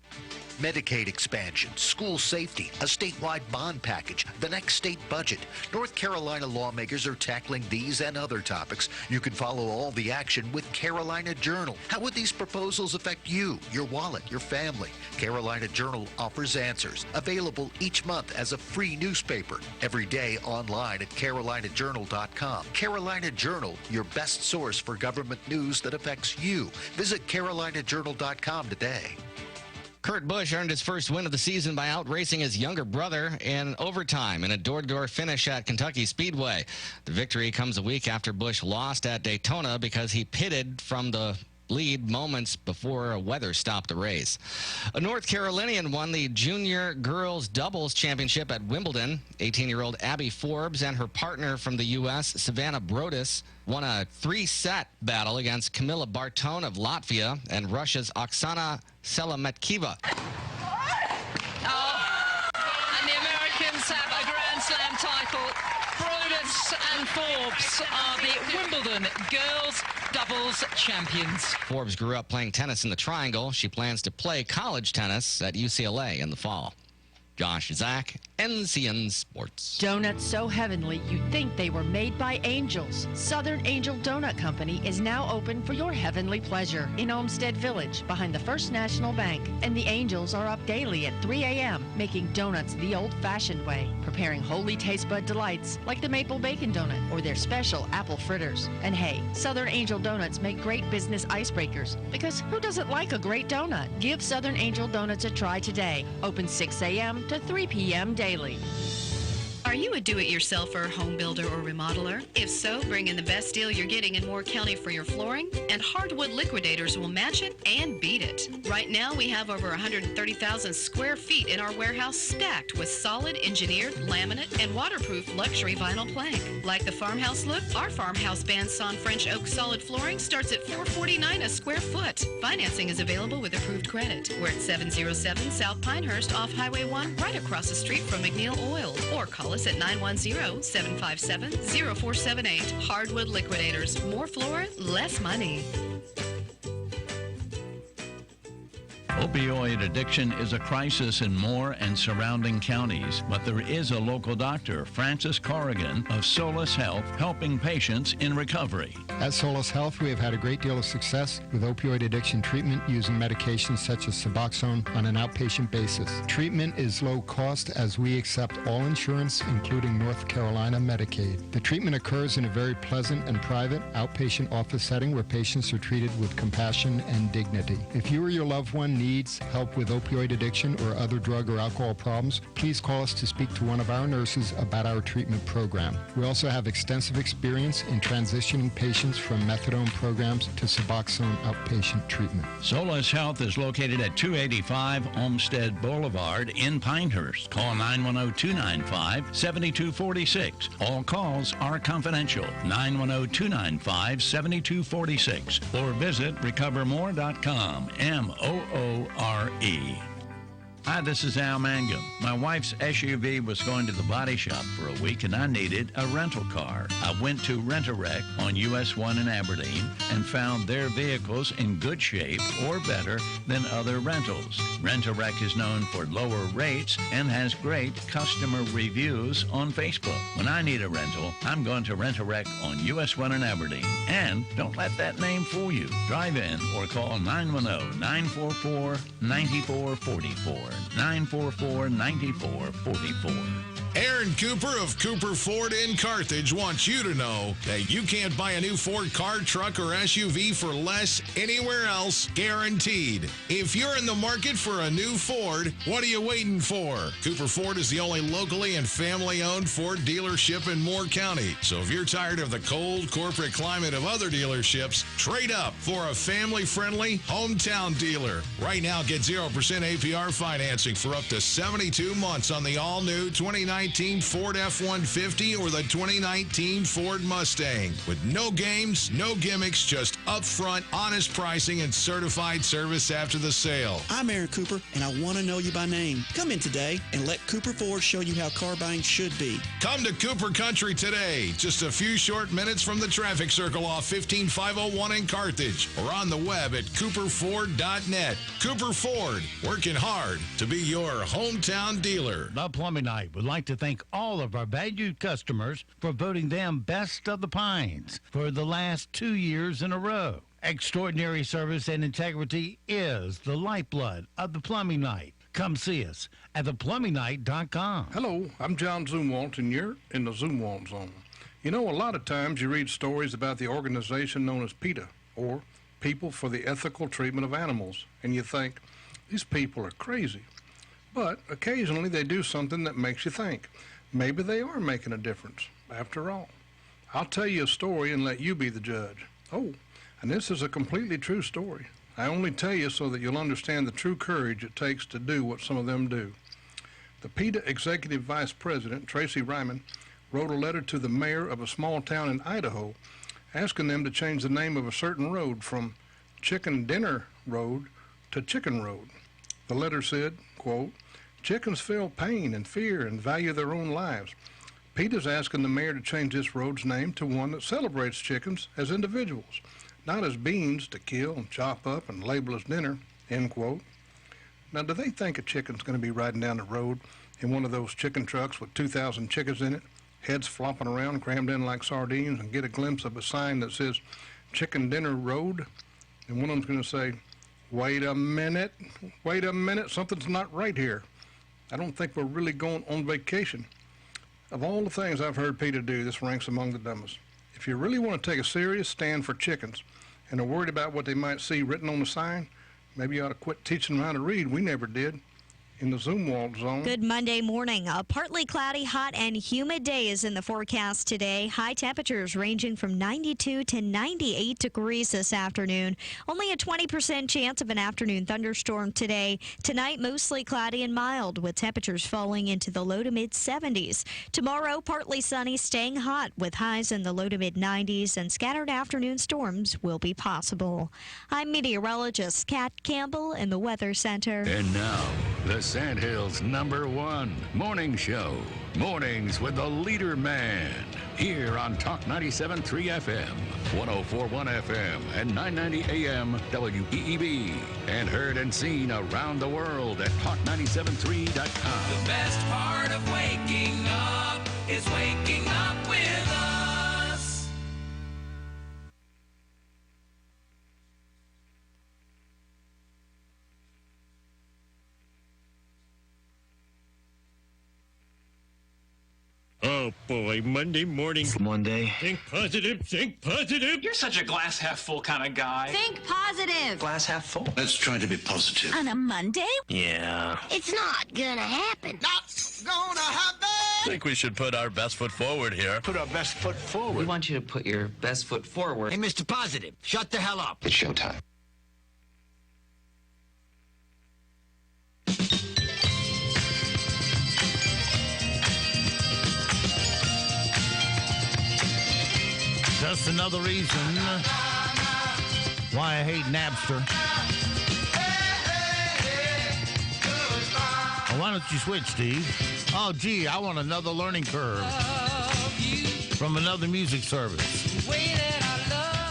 Medicaid expansion, school safety, a statewide bond package, the next state budget. North Carolina lawmakers are tackling these and other topics. You can follow all the action with Carolina Journal. How would these proposals affect you, your wallet, your family? Carolina Journal offers answers. Available each month as a free newspaper. Every day online at carolinajournal.com. Carolina Journal, your best source for government news that affects you. Visit carolinajournal.com today. Kurt Busch earned his first win of the season by outracing his younger brother in overtime in a door-to-door finish at Kentucky Speedway. The victory comes a week after Busch lost at Daytona because he pitted from the lead moments before weather stopped the race. A North Carolinian won the junior girls doubles championship at Wimbledon. 18-year-old Abby Forbes and her partner from the U.S., Savannah Brodus, won a 3-set battle against Camilla Bartone of Latvia and Russia's Oksana Selametkeva. And the Americans have a Grand Slam title. Brodus and Forbes are the Wimbledon girls doubles champions. Forbes grew up playing tennis in the Triangle. She plans to play college tennis at UCLA in the fall. Josh Zach, NCN Sports. Donuts so heavenly you'd think they were made by angels. Southern Angel Donut Company is now open for your heavenly pleasure in Olmsted Village behind the First National Bank. And the angels are up daily at 3 a.m. making donuts the old-fashioned way, preparing holy taste bud delights like the maple bacon donut or their special apple fritters. And hey, Southern Angel Donuts make great business icebreakers because who doesn't like a great donut? Give Southern Angel Donuts a try today. Open 6 a.m. to 3 p.m. daily. Are you a do-it-yourselfer, home builder, or remodeler? If so, bring in the best deal you're getting in Moore County for your flooring, and Hardwood Liquidators will match it and beat it. Right now, we have over 130,000 square feet in our warehouse stacked with solid engineered, laminate, and waterproof luxury vinyl plank. Like the farmhouse look, our farmhouse bandsawn French oak solid flooring starts at $449 a square foot. Financing is available with approved credit. We're at 707 South Pinehurst off Highway 1, right across the street from McNeil Oil, or call us at 910-757-0478. Hardwood Liquidators. More floor, less money. Opioid addiction is a crisis in Moore and surrounding counties, but there is a local doctor, Francis Corrigan of Solace Health, helping patients in recovery. At Solace Health, we have had a great deal of success with opioid addiction treatment using medications such as Suboxone on an outpatient basis. Treatment is low cost as we accept all insurance, including North Carolina Medicaid. The treatment occurs in a very pleasant and private outpatient office setting where patients are treated with compassion and dignity. If you or your loved one needs help with opioid addiction or other drug or alcohol problems, please call us to speak to one of our nurses about our treatment program. We also have extensive experience in transitioning patients from methadone programs to Suboxone outpatient treatment. Solace Health is located at 285 Olmsted Boulevard in Pinehurst. Call 910-295-7246. All calls are confidential. 910-295-7246 or visit recovermore.com. MOORE. Hi, this is Al Mangum. My wife's SUV was going to the body shop for a week and I needed a rental car. I went to Rent-A-Wreck on US 1 in Aberdeen and found their vehicles in good shape or better than other rentals. Rent-A-Wreck is known for lower rates and has great customer reviews on Facebook. When I need a rental, I'm going to Rent-A-Wreck on US 1 in Aberdeen. And don't let that name fool you. Drive in or call 910-944-9444. 944-9444. Aaron Cooper of Cooper Ford in Carthage wants you to know that you can't buy a new Ford car, truck, or SUV for less anywhere else, guaranteed. If you're in the market for a new Ford, what are you waiting for? Cooper Ford is the only locally and family-owned Ford dealership in Moore County. So if you're tired of the cold corporate climate of other dealerships, trade up for a family-friendly hometown dealer. Right now, get 0% APR financing for up to 72 months on the all-new 2019 Ford F-150 or the 2019 Ford Mustang. With no games, no gimmicks, just upfront, honest pricing and certified service after the sale. I'm Aaron Cooper, and I want to know you by name. Come in today and let Cooper Ford show you how car buying should be. Come to Cooper Country today. Just a few short minutes from the traffic circle off 15501 in Carthage or on the web at cooperford.net. Cooper Ford, working hard to be your hometown dealer. The Plumbing Night would like to thank all of our valued customers for voting them Best of the Pines for the last 2 years in a row. Extraordinary service and integrity is the lifeblood of the Plumbing Night. Come see us at theplumbingnight.com. Hello, I'm John Zumwalt, and you're in the Zumwalt Zone. You know, a lot of times you read stories about the organization known as PETA, or People for the Ethical Treatment of Animals, and you think, These people are crazy. But occasionally they do something that makes you think. Maybe they are making a difference, after all. I'll tell you a story and let you be the judge. Oh, and this is a completely true story. I only tell you so that you'll understand the true courage it takes to do what some of them do. The PETA Executive Vice President, Tracy Ryman, wrote a letter to the mayor of a small town in Idaho asking them to change the name of a certain road from Chicken Dinner Road to Chicken Road. The letter said, quote, "Chickens feel pain and fear and value their own lives. PETA's asking the mayor to change this road's name to one that celebrates chickens as individuals, not as beans to kill and chop up and label as dinner," end quote. Now, do they think a chicken's going to be riding down the road in one of those chicken trucks with 2,000 chickens in it, heads flopping around, crammed in like sardines, and get a glimpse of a sign that says Chicken Dinner Road? And one of them's going to say, wait a minute, something's not right here. I don't think we're really going on vacation. Of all the things I've heard PETA do, this ranks among the dumbest. If you really want to take a serious stand for chickens and are worried about what they might see written on the sign, maybe you ought to quit teaching them how to read. We never did. In the Zoom Walt Zone. Good Monday morning. A partly cloudy, hot, and humid day is in the forecast today. High temperatures ranging from 92 to 98 degrees this afternoon. Only a 20% chance of an afternoon thunderstorm today. Tonight, mostly cloudy and mild, with temperatures falling into the low to mid 70s. Tomorrow, partly sunny, staying hot, with highs in the low to mid 90s, and scattered afternoon storms will be possible. I'm meteorologist Kat Campbell in the Weather Center. And now, the Sandhills #1 morning show. Mornings with the leader man. Here on Talk 97.3 FM, 104.1 FM, and 990 AM WEEB. And heard and seen around the world at talk973.com. The best part of waking up is waking up with us. Oh, boy, Monday morning. Monday. Think positive, think positive. You're such a glass half full kind of guy. Think positive. Glass half full. Let's try to be positive. On a Monday? Yeah. It's not gonna happen. Not gonna happen! I think we should put our best foot forward here. Put our best foot forward. We want you to put your best foot forward. Hey, Mr. Positive, shut the hell up. It's showtime. Just another reason why I hate Napster. Well, why don't you switch, Steve? Oh, gee, I want another learning curve from another music service.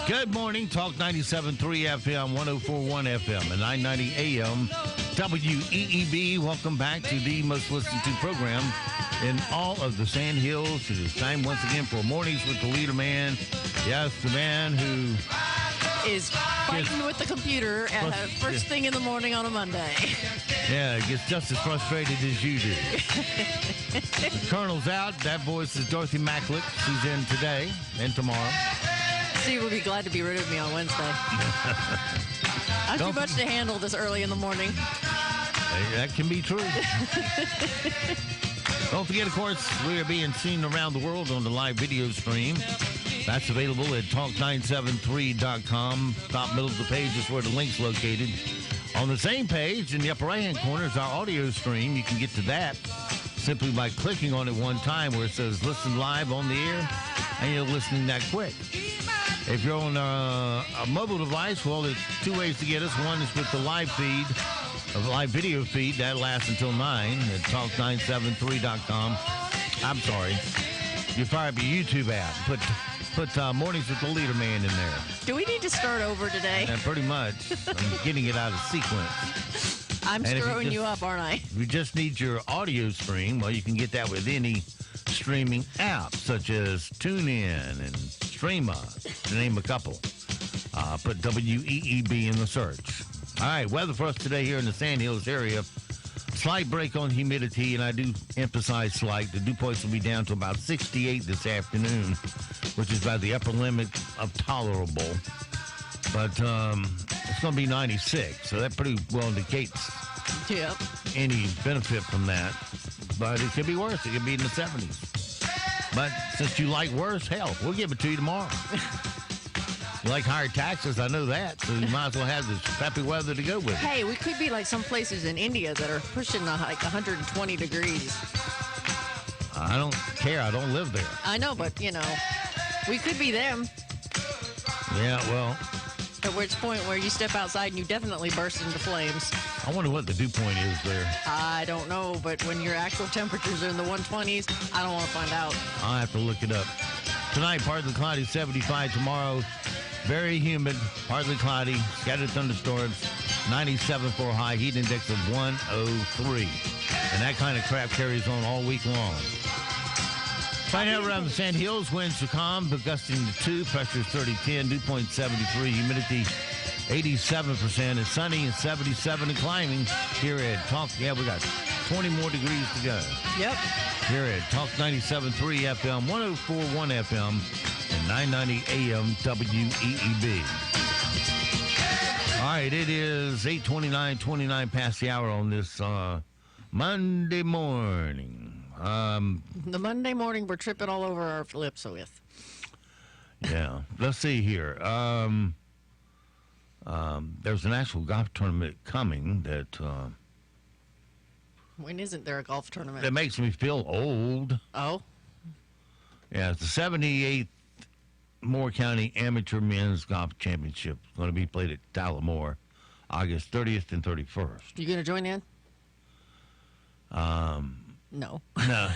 Good morning, Talk 97.3 FM, 104.1 FM, and 990 AM WEEB. Welcome back to the most listened to program in all of the Sand Hills. It is time once again for Mornings with the Leader Man. Yes, the man who is fighting with the computer at first thing in the morning on a Monday. Yeah, gets just as frustrated as you do. The Colonel's out. That voice is Dorothy Macklick. She's in today and tomorrow. Steve will be glad to be rid of me on Wednesday. I'm too much to handle this early in the morning. That can be true. Don't forget, of course, we are being seen around the world on the live video stream. That's available at talk973.com. Top middle of the page is where the link's located. On the same page, in the upper right-hand corner, is our audio stream. You can get to that simply by clicking on it one time where it says listen live on the air, and you're listening that quick. If you're on a mobile device, well, there's two ways to get us. One is with the live feed, a live video feed. That lasts until 9 at talk973.com. I'm sorry. You fire up your YouTube app. Put Mornings with the Leader Man in there. Do we need to start over today? Yeah, pretty much. I'm getting it out of sequence. I'm screwing you up, aren't I? If you just need your audio stream, well, you can get that with any streaming app, such as TuneIn and Streama, to name a couple. Put WEEB in the search. All right, weather for us today here in the Sand Hills area. Slight break on humidity, and I do emphasize slight. The dew points will be down to about 68 this afternoon, which is by the upper limit of tolerable. But it's going to be 96, so that pretty well indicates any benefit from that. But it could be worse. It could be in the 70s. But since you like worse, hell, we'll give it to you tomorrow. You like higher taxes, I know that, so you might as well have this peppy weather to go with it. Hey, we could be like some places in India that are pushing like 120 degrees. I don't care. I don't live there. I know, but, we could be them. Yeah, well. At which point where you step outside and you definitely burst into flames. I wonder what the dew point is there. I don't know, but when your actual temperatures are in the 120s, I don't want to find out. I'll have to look it up. Tonight, partly cloudy, 75. Tomorrow, very humid, partly cloudy, scattered thunderstorms, 97.4 high, heat index of 103. And that kind of crap carries on all week long. Right now around the Sand Hills, winds are calm, but gusting to 2, pressure 30-10, dew point 73, humidity 87%. It's sunny and 77 and climbing here at Talk. Yeah, we got 20 more degrees to go. Yep. Here at Talk 97.3 FM, 104.1 FM, and 990 AM WEEB. All right, it is 8:29 past the hour on this Monday morning. The Monday morning we're tripping all over our lips with. Yeah. Let's see here. There's an actual golf tournament coming that... when isn't there a golf tournament? That makes me feel old. Oh? Yeah, it's the 78th Moore County Amateur Men's Golf Championship. It's going to be played at Tullamore, August 30th and 31st. You going to join in? No. No.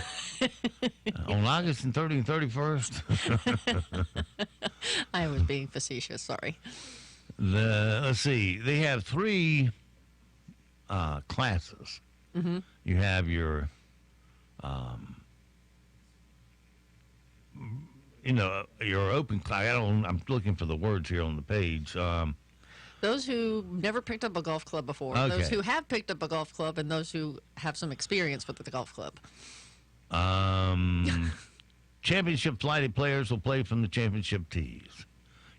On August 30th and 31st? I was being facetious, sorry. Let's see. They have 3 classes. Mm-hmm. You have your, your open class. I'm looking for the words here on the page. Those who never picked up a golf club before, Okay. Those who have picked up a golf club, and those who have some experience with the golf club. Championship flighted players will play from the championship tees.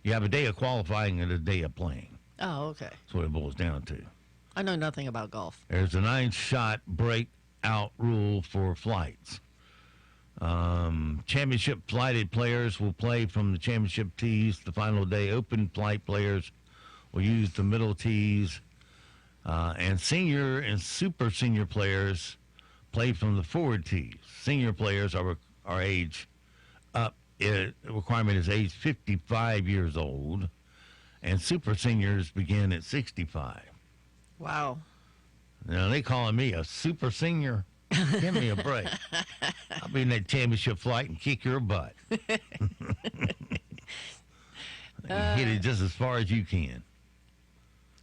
You have a day of qualifying and a day of playing. Oh, okay. That's what it boils down to. I know nothing about golf. There's a 9-shot breakout rule for flights. Championship flighted players will play from the championship tees. The final day, open flight players will use the middle tees. And senior and super senior players play from the forward tees. Senior players are age up. The requirement is age 55 years old. And super seniors begin at 65. Wow. Now, they calling me a super senior. Give me a break. I'll be in that championship flight and kick your butt. Hit it just as far as you can.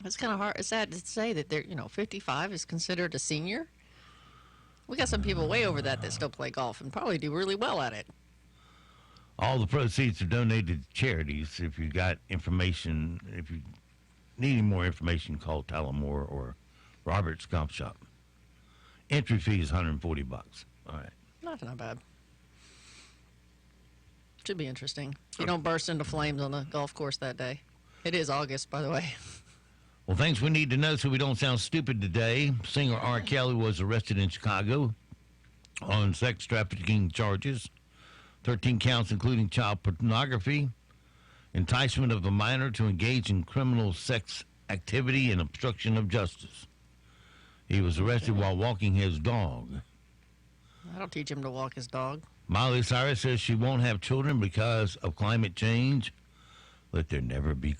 It's kind of hard. It's sad to say that they're, 55 is considered a senior. We got some people way over that still play golf and probably do really well at it. All the proceeds are donated to charities. If you got information, if you need any more information, call Tullamore or Robert's Golf Shop. Entry fee is $140. All right. Not bad. Should be interesting. You don't burst into flames on the golf course that day. It is August, by the way. Well, things we need to know so we don't sound stupid today. Singer R. Kelly was arrested in Chicago on sex trafficking charges. 13 counts, including child pornography, enticement of a minor to engage in criminal sex activity, and obstruction of justice. He was arrested while walking his dog. I don't teach him to walk his dog. Miley Cyrus says she won't have children because of climate change. Let there never be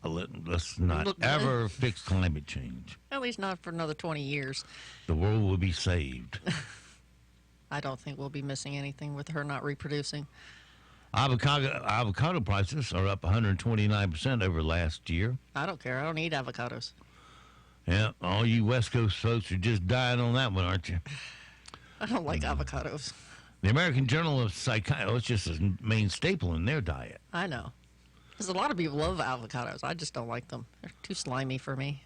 let's not ever fix climate change. At least not for another 20 years. The world will be saved. I don't think we'll be missing anything with her not reproducing. Avocado prices are up 129% over last year. I don't care. I don't eat avocados. Yeah, all you West Coast folks are just dying on that one, aren't you? I don't like avocados. The American Journal of Psychiatry, it's just a main staple in their diet. I know. Because a lot of people love avocados. I just don't like them. They're too slimy for me.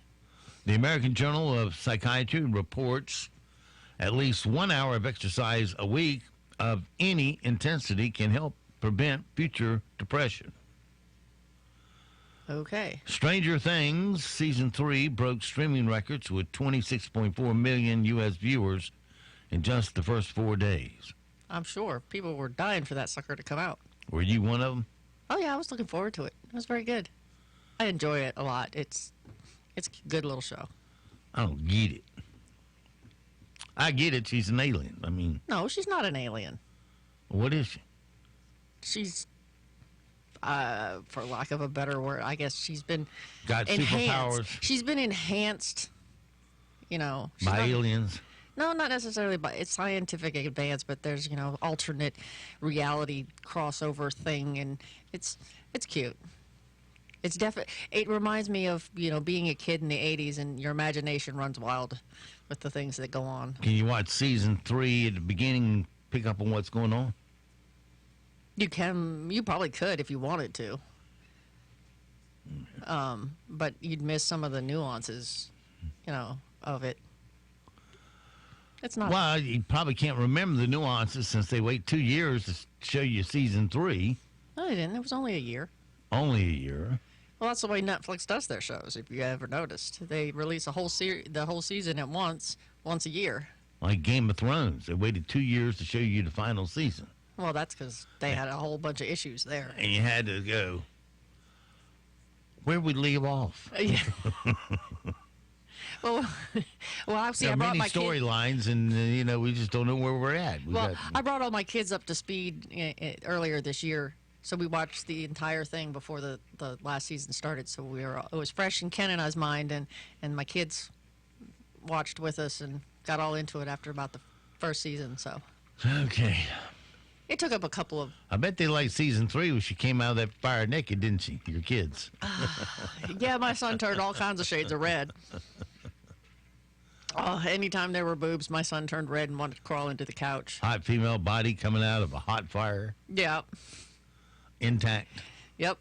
The American Journal of Psychiatry reports at least 1 hour of exercise a week of any intensity can help prevent future depression. Okay. Stranger Things Season 3 broke streaming records with 26.4 million U.S. viewers in just the first 4 days. I'm sure people were dying for that sucker to come out. Were you one of them? Oh, yeah, I was looking forward to it. It was very good. I enjoy it a lot. It's a good little show. I don't get it. I get it. She's an alien. I mean... No, she's not an alien. What is she? She's... for lack of a better word, I guess she's been got enhanced. superpowers. She's been enhanced, by aliens. No, not necessarily by it's scientific advance, but there's alternate reality crossover thing, and it's cute. It's It reminds me of being a kid in the '80s, and your imagination runs wild with the things that go on. Can you watch Season 3 at the beginning and pick up on what's going on? You probably could if you wanted to. But you'd miss some of the nuances, of it. It's not. Well, you probably can't remember the nuances since they wait 2 years to show you Season 3. No, they didn't. It was only a year. Only a year. Well, that's the way Netflix does their shows, if you ever noticed. They release the whole season at once a year. Like Game of Thrones. They waited 2 years to show you the final season. Well, that's because they had a whole bunch of issues there. And you had to go, where we leave off? Yeah. well, see, there are I brought many my storylines, and we just don't know where we're at. I brought all my kids up to speed earlier this year, so we watched the entire thing before the last season started. So it was fresh in Ken and I's mind, and my kids watched with us and got all into it after about the first season. So okay. It took up a couple of... I bet they liked Season 3 when she came out of that fire naked, didn't she? Your kids. Yeah, my son turned all kinds of shades of red. Oh, anytime there were boobs, my son turned red and wanted to crawl into the couch. Hot female body coming out of a hot fire. Yeah. Intact. Yep.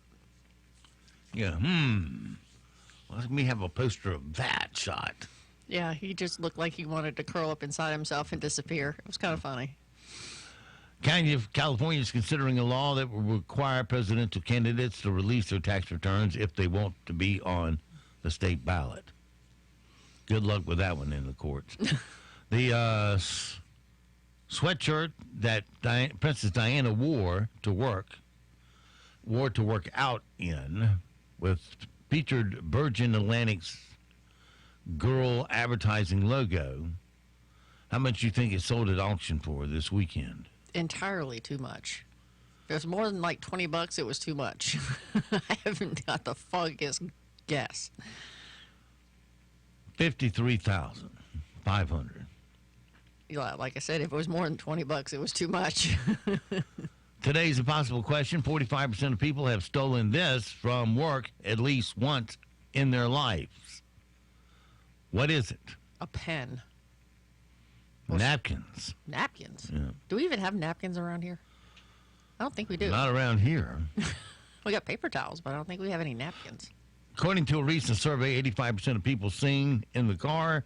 Yeah, let me have a poster of that shot. Yeah, he just looked like he wanted to curl up inside himself and disappear. It was kind of funny. California is considering a law that will require presidential candidates to release their tax returns if they want to be on the state ballot. Good luck with that one in the courts. The sweatshirt that Princess Diana wore to work out in with featured Virgin Atlantic's girl advertising logo. How much do you think it sold at auction for this weekend? Entirely too much. If it was more than like $20, it was too much. I haven't got the foggiest guess. $53,500. Yeah, like I said, if it was more than $20, it was too much. Today's a possible question. 45% of people have stolen this from work at least once in their lives. What is it? A pen. Napkins. Napkins? Yeah. Do we even have napkins around here? I don't think we do. Not around here. We got paper towels, but I don't think we have any napkins. According to a recent survey, 85% of people sing in the car,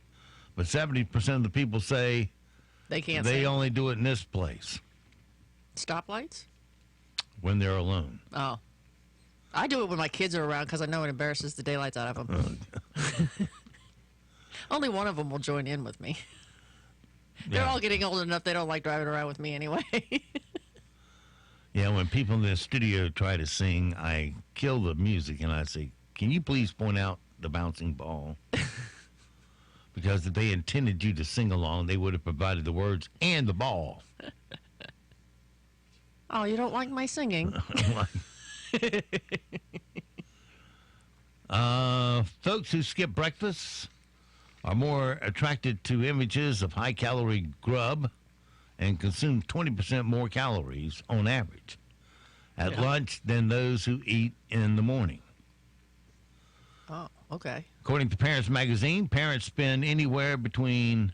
but 70% of the people say they only do it in this place. Stoplights? When they're alone. Oh. I do it when my kids are around because I know it embarrasses the daylights out of them. Only one of them will join in with me. They're all getting old enough they don't like driving around with me anyway. Yeah, when people in the studio try to sing, I kill the music and I say, can you please point out the bouncing ball? Because if they intended you to sing along, they would have provided the words and the ball. Oh, you don't like my singing? Folks who skip breakfast are more attracted to images of high-calorie grub and consume 20% more calories on average at lunch than those who eat in the morning. Oh, okay. According to Parents Magazine, parents spend anywhere between,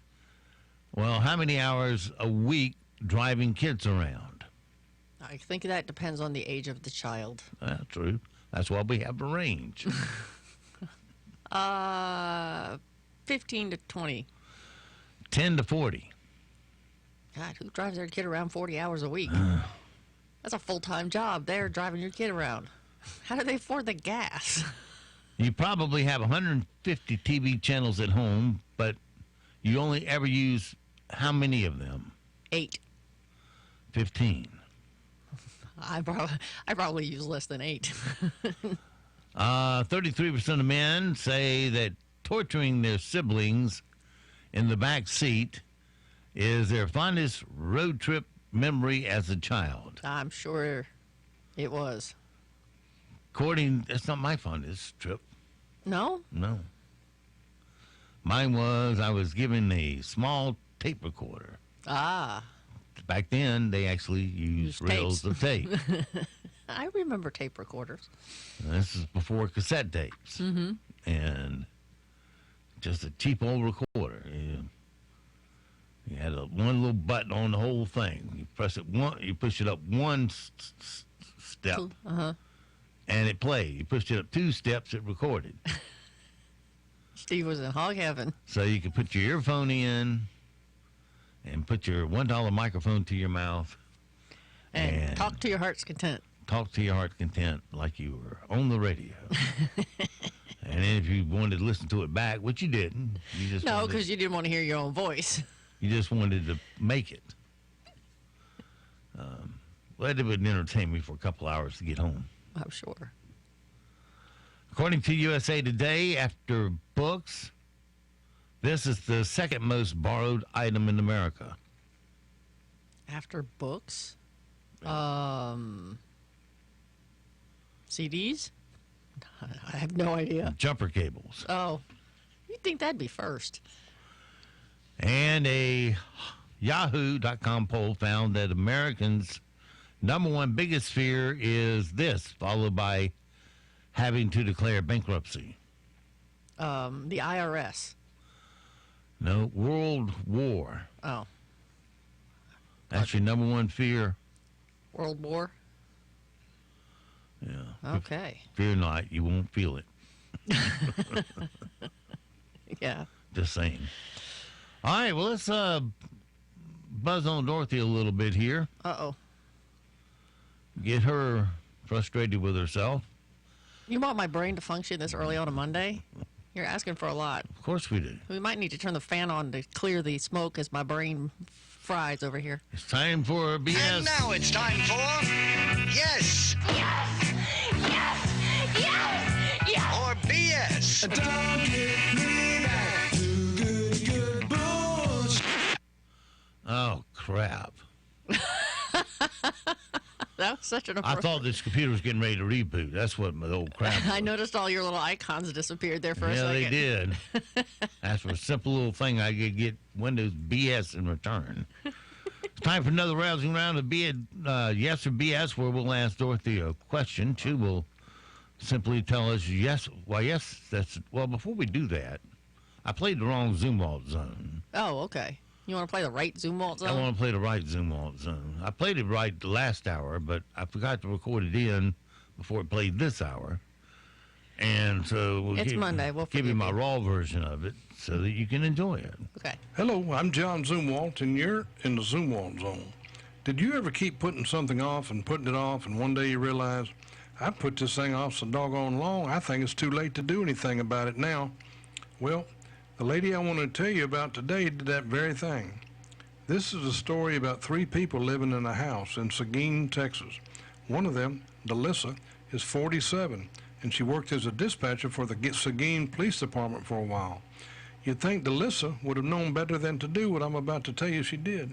how many hours a week driving kids around? I think that depends on the age of the child. That's true. That's why we have a range. 15 to 20. 10 to 40. God, who drives their kid around 40 hours a week? That's a full-time job there, driving your kid around. How do they afford the gas? You probably have 150 TV channels at home, but you only ever use how many of them? 8. 15. I probably use less than 8. 33% of men say that torturing their siblings in the back seat is their fondest road trip memory as a child. I'm sure it was. That's not my fondest trip. No? No. Mine was, I was given a small tape recorder. Ah. Back then, they actually used reels of tape. I remember tape recorders. This is before cassette tapes. Mm-hmm. And just a cheap old recorder. You had one little button on the whole thing. You press it you push it up one step, and it played. You pushed it up 2 steps, it recorded. Steve was in hog heaven. So you could put your earphone in and put your $1 microphone to your mouth. And talk to your heart's content. Talk to your heart's content like you were on the radio. And then if you wanted to listen to it back, which you didn't. No, because you didn't want to hear your own voice. You just wanted to make it. Well, it would entertain me for a couple hours to get home. I'm sure. According to USA Today, after books, this is the second most borrowed item in America. After books? CDs? I have no idea. Jumper cables. Oh, you'd think that'd be first. And a Yahoo.com poll found that Americans' number one biggest fear is this, followed by having to declare bankruptcy. The IRS. No, World War. Oh. That's your number one fear? World War? Yeah. Okay. Fear not, you won't feel it. Yeah. Just saying. All right, well, let's buzz on Dorothy a little bit here. Uh-oh. Get her frustrated with herself. You want my brain to function this early on a Monday? You're asking for a lot. Of course we do. We might need to turn the fan on to clear the smoke as my brain fries over here. It's time for BS. And now it's time for Yes. Yes. Yes. Yes. Yes. Or BS. Don't get me back to good bullshit. Oh, crap. That was such an I thought this computer was getting ready to reboot. That's what my old crap was. I noticed all your little icons disappeared there for a second. Yeah, they did. That's for a simple little thing. I could get Windows BS in return. It's time for another rousing round of yes or BS, where we'll ask Dorothy a question. She will simply tell us yes. Well, yes, well, before we do that, I played the wrong Zumwalt zone. Oh, okay. You want to play the right Zumwalt zone? I want to play the right Zumwalt zone. I played it right the last hour, but I forgot to record it in before it played this hour. And so It's Monday. We'll give you my raw version of it so that you can enjoy it. Okay. Hello, I'm John Zumwalt, and you're in the Zumwalt zone. Did you ever keep putting something off and putting it off, and one day you realize, I put this thing off so doggone long, I think it's too late to do anything about it now? Well, the lady I want to tell you about today did that very thing. This is a story about 3 people living in a house in Seguin, Texas. One of them, Delissa, is 47, and she worked as a dispatcher for the Seguin Police Department for a while. You'd think Delissa would have known better than to do what I'm about to tell you she did.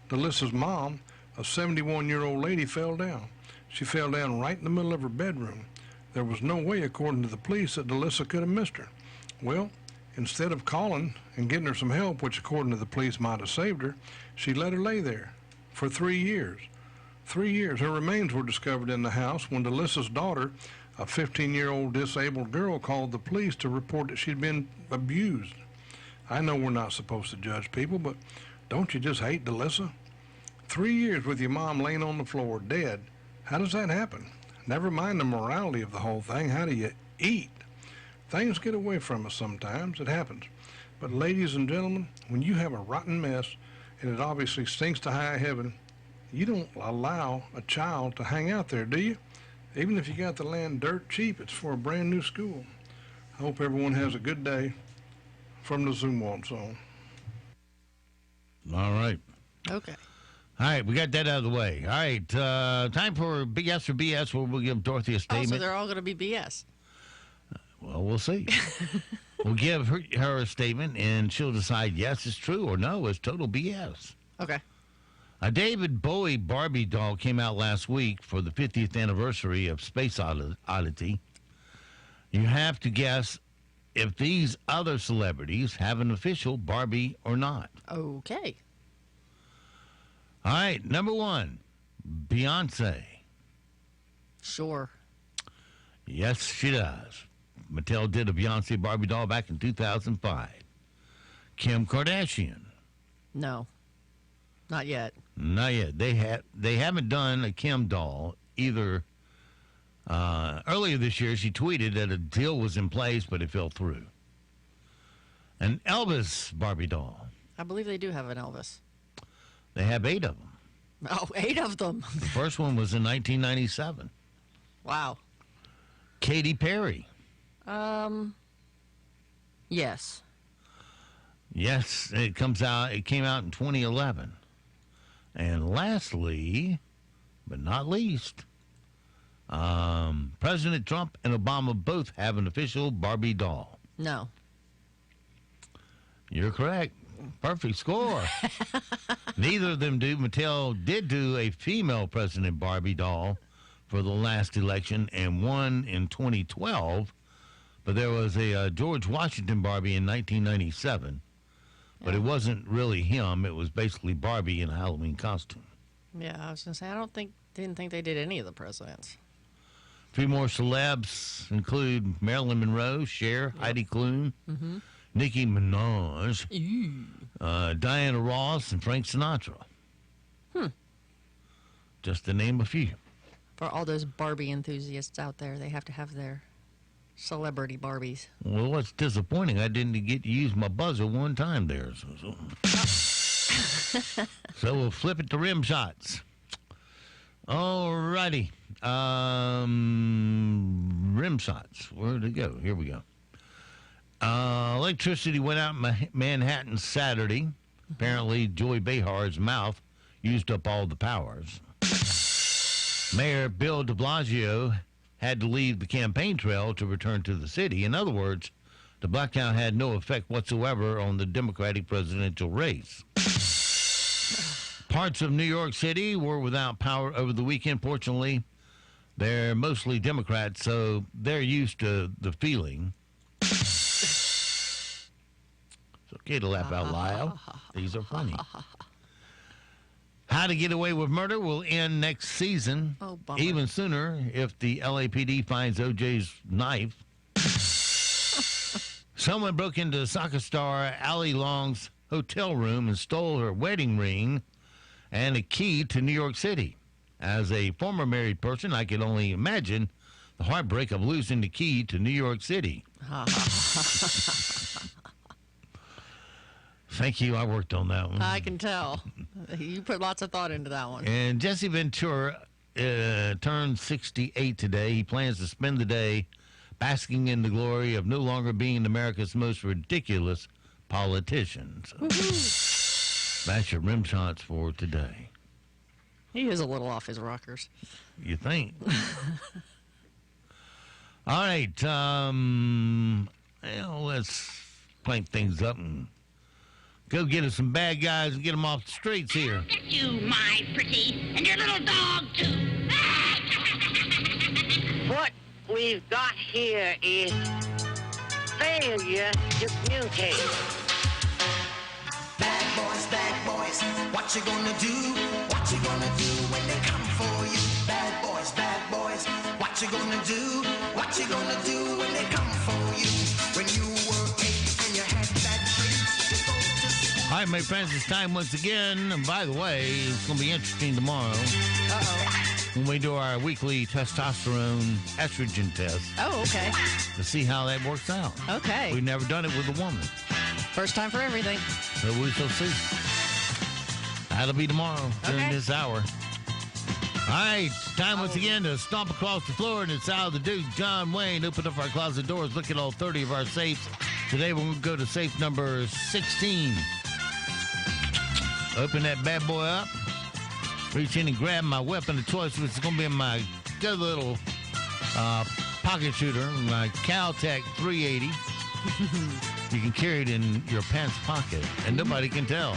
Delissa's mom, a 71-year-old lady, fell down. She fell down right in the middle of her bedroom. There was no way, according to the police, that Delissa could have missed her. Well, instead of calling and getting her some help, which according to the police might have saved her, she let her lay there for 3 years. 3 years. Her remains were discovered in the house when Delissa's daughter, a 15-year-old disabled girl, called the police to report that she'd been abused. I know we're not supposed to judge people, but don't you just hate Delissa? 3 years with your mom laying on the floor, dead. How does that happen? Never mind the morality of the whole thing. How do you eat? Things get away from us sometimes. It happens. But ladies and gentlemen, when you have a rotten mess, and it obviously stinks to high heaven, you don't allow a child to hang out there, do you? Even if you got the land dirt cheap, it's for a brand new school. I hope everyone has a good day. From the Zoom Walk Zone. All right. Okay. All right, we got that out of the way. All right, time for BS or BS, where we'll give Dorothy a statement. Oh, so they're all going to be BS. Well, we'll see. We'll give her a statement, and she'll decide yes, it's true, or no, it's total BS. Okay. A David Bowie Barbie doll came out last week for the 50th anniversary of Space Oddity. You have to guess if these other celebrities have an official Barbie or not. Okay. All right, number one, Beyonce. Sure. Yes, she does. Mattel did a Beyonce Barbie doll back in 2005. Kim Kardashian. No. Not yet. Not yet. They haven't done a Kim doll either. Earlier this year, she tweeted that a deal was in place, but it fell through. An Elvis Barbie doll. I believe they do have an Elvis. They have 8 of them. Oh, 8 of them. The first one was in 1997. Wow. Katy Perry. Yes. Yes, it came out in 2011. And lastly, but not least, President Trump and Obama both have an official Barbie doll. No. You're correct. Perfect score. Neither of them do. Mattel did do a female President Barbie doll for the last election and won in 2012. But there was a George Washington Barbie in 1997. But it wasn't really him. It was basically Barbie in a Halloween costume. Yeah, I was going to say, didn't think they did any of the presidents. A few more celebs include Marilyn Monroe, Cher, Heidi Klum, Nicki Minaj, Diana Ross, and Frank Sinatra. Just to name a few. For all those Barbie enthusiasts out there, they have to have their celebrity Barbies. Well, what's disappointing, I didn't get to use my buzzer one time there. So we'll flip it to rim shots. All righty. Rim shots. Where'd it go? Here we go. Electricity went out in Manhattan Saturday. Apparently, Joy Behar's mouth used up all the powers. Mayor Bill de Blasio had to leave the campaign trail to return to the city. In other words, the blackout had no effect whatsoever on the Democratic presidential race. Parts of New York City were without power over the weekend. Fortunately, they're mostly Democrats, so they're used to the feeling. It's okay to laugh out loud. These are funny. How to Get Away with Murder will end next season. Oh, bummer. Even sooner if the LAPD finds OJ's knife. Someone broke into soccer star Allie Long's hotel room and stole her wedding ring and a key to New York City. As a former married person, I can only imagine the heartbreak of losing the key to New York City. Thank you. I worked on that one. I can tell. You put lots of thought into that one. And Jesse Ventura turned 68 today. He plans to spend the day basking in the glory of no longer being America's most ridiculous politician. So that's your rim shots for today. He is a little off his rockers. You think? All right. Let's crank things up and go get us some bad guys and get them off the streets here. You, my pretty, and your little dog, too. What we've got here is failure to communicate. Bad boys, what you gonna do? What you gonna do when they come for you? Bad boys, what you gonna do? What you gonna do when they come for you? When you were 8 and you had bad dreams, you go to sleep. All right, my friends, it's time once again. And by the way, it's going to be interesting tomorrow. When we do our weekly testosterone estrogen test. Oh, okay. To see how that works out. Okay. We've never done it with a woman. First time for everything. So we shall see. That'll be tomorrow during this hour. All right, it's time once again to stomp across the floor, and it's Al the Duke, John Wayne. Open up our closet doors, look at all 30 of our safes. Today we're going to go to safe number 16. Open that bad boy up. Reach in and grab my weapon of choice, which is going to be my good little pocket shooter, my Caltech 380. You can carry it in your pants pocket, and nobody can tell.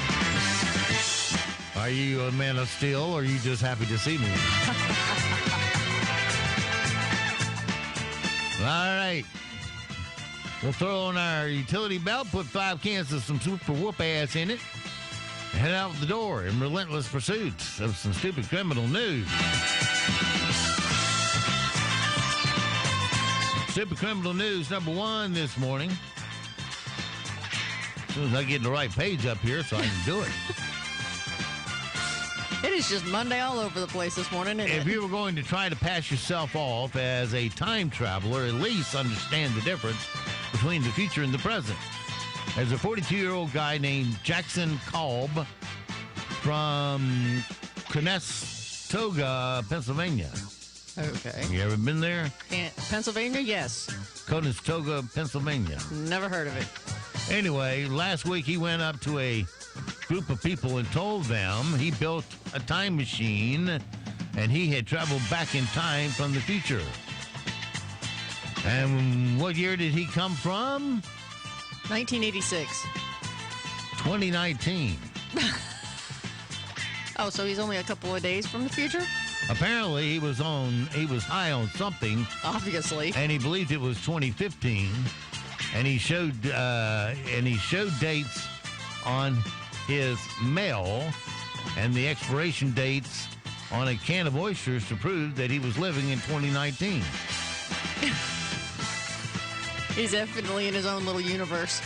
Are you a man of steel, or are you just happy to see me? All right. We'll throw on our utility belt, put 5 cans of some super whoop ass in it, and head out the door in relentless pursuit of some stupid criminal news. Stupid criminal news number 1 this morning. As soon as I get the right page up here so I can do it. It is just Monday all over the place this morning, isn't it? If you were going to try to pass yourself off as a time traveler, at least understand the difference between the future and the present. There's a 42-year-old guy named Jackson Kolb from Conestoga, Pennsylvania. Okay. You ever been there? Pennsylvania, yes. Conestoga, Pennsylvania. Never heard of it. Anyway, last week he went up to a group of people and told them he built a time machine and he had traveled back in time from the future. And what year did he come from? 1986. 2019. Oh, so he's only a couple of days from the future? Apparently he was high on something. Obviously. And he believed it was 2015. And he showed dates on his mail and the expiration dates on a can of oysters to prove that he was living in 2019. He's definitely in his own little universe.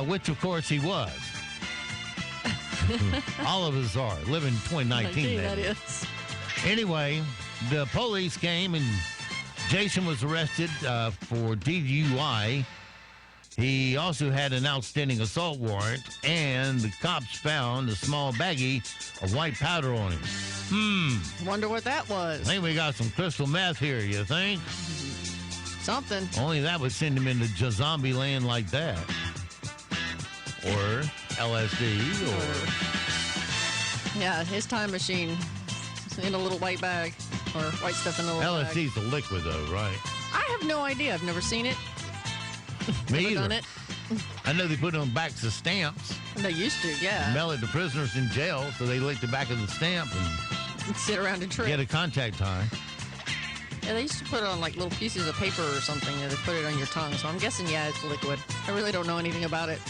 Which, of course, he was. All of us are living in 2019. That is. Anyway, the police came and Jason was arrested for DUI. He also had an outstanding assault warrant, and the cops found a small baggie of white powder on him. Wonder what that was. I think we got some crystal meth here, you think? Something. Only that would send him into zombie land like that. Or LSD, or... Yeah, his time machine in a little white bag, or white stuff in a little bag. LSD's a liquid, though, right? I have no idea. I've never seen it. Me Never either. done it. I know they put it on backs of stamps. They used to, yeah. Mail it to prisoners in jail, so they lick the back of the stamp and sit around and trip. Get a contact time. Yeah, they used to put it on like little pieces of paper or something, and they put it on your tongue. So I'm guessing, yeah, it's liquid. I really don't know anything about it.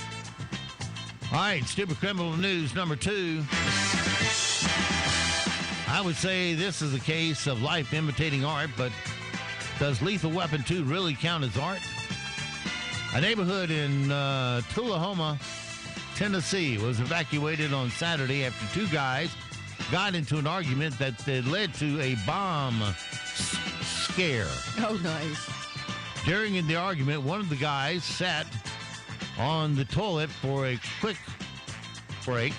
All right, stupid criminal news number 2. I would say this is a case of life imitating art, but does Lethal Weapon 2 really count as art? A neighborhood in Tullahoma, Tennessee, was evacuated on Saturday after 2 guys got into an argument that led to a bomb scare. Oh, nice. During the argument, one of the guys sat on the toilet for a quick break.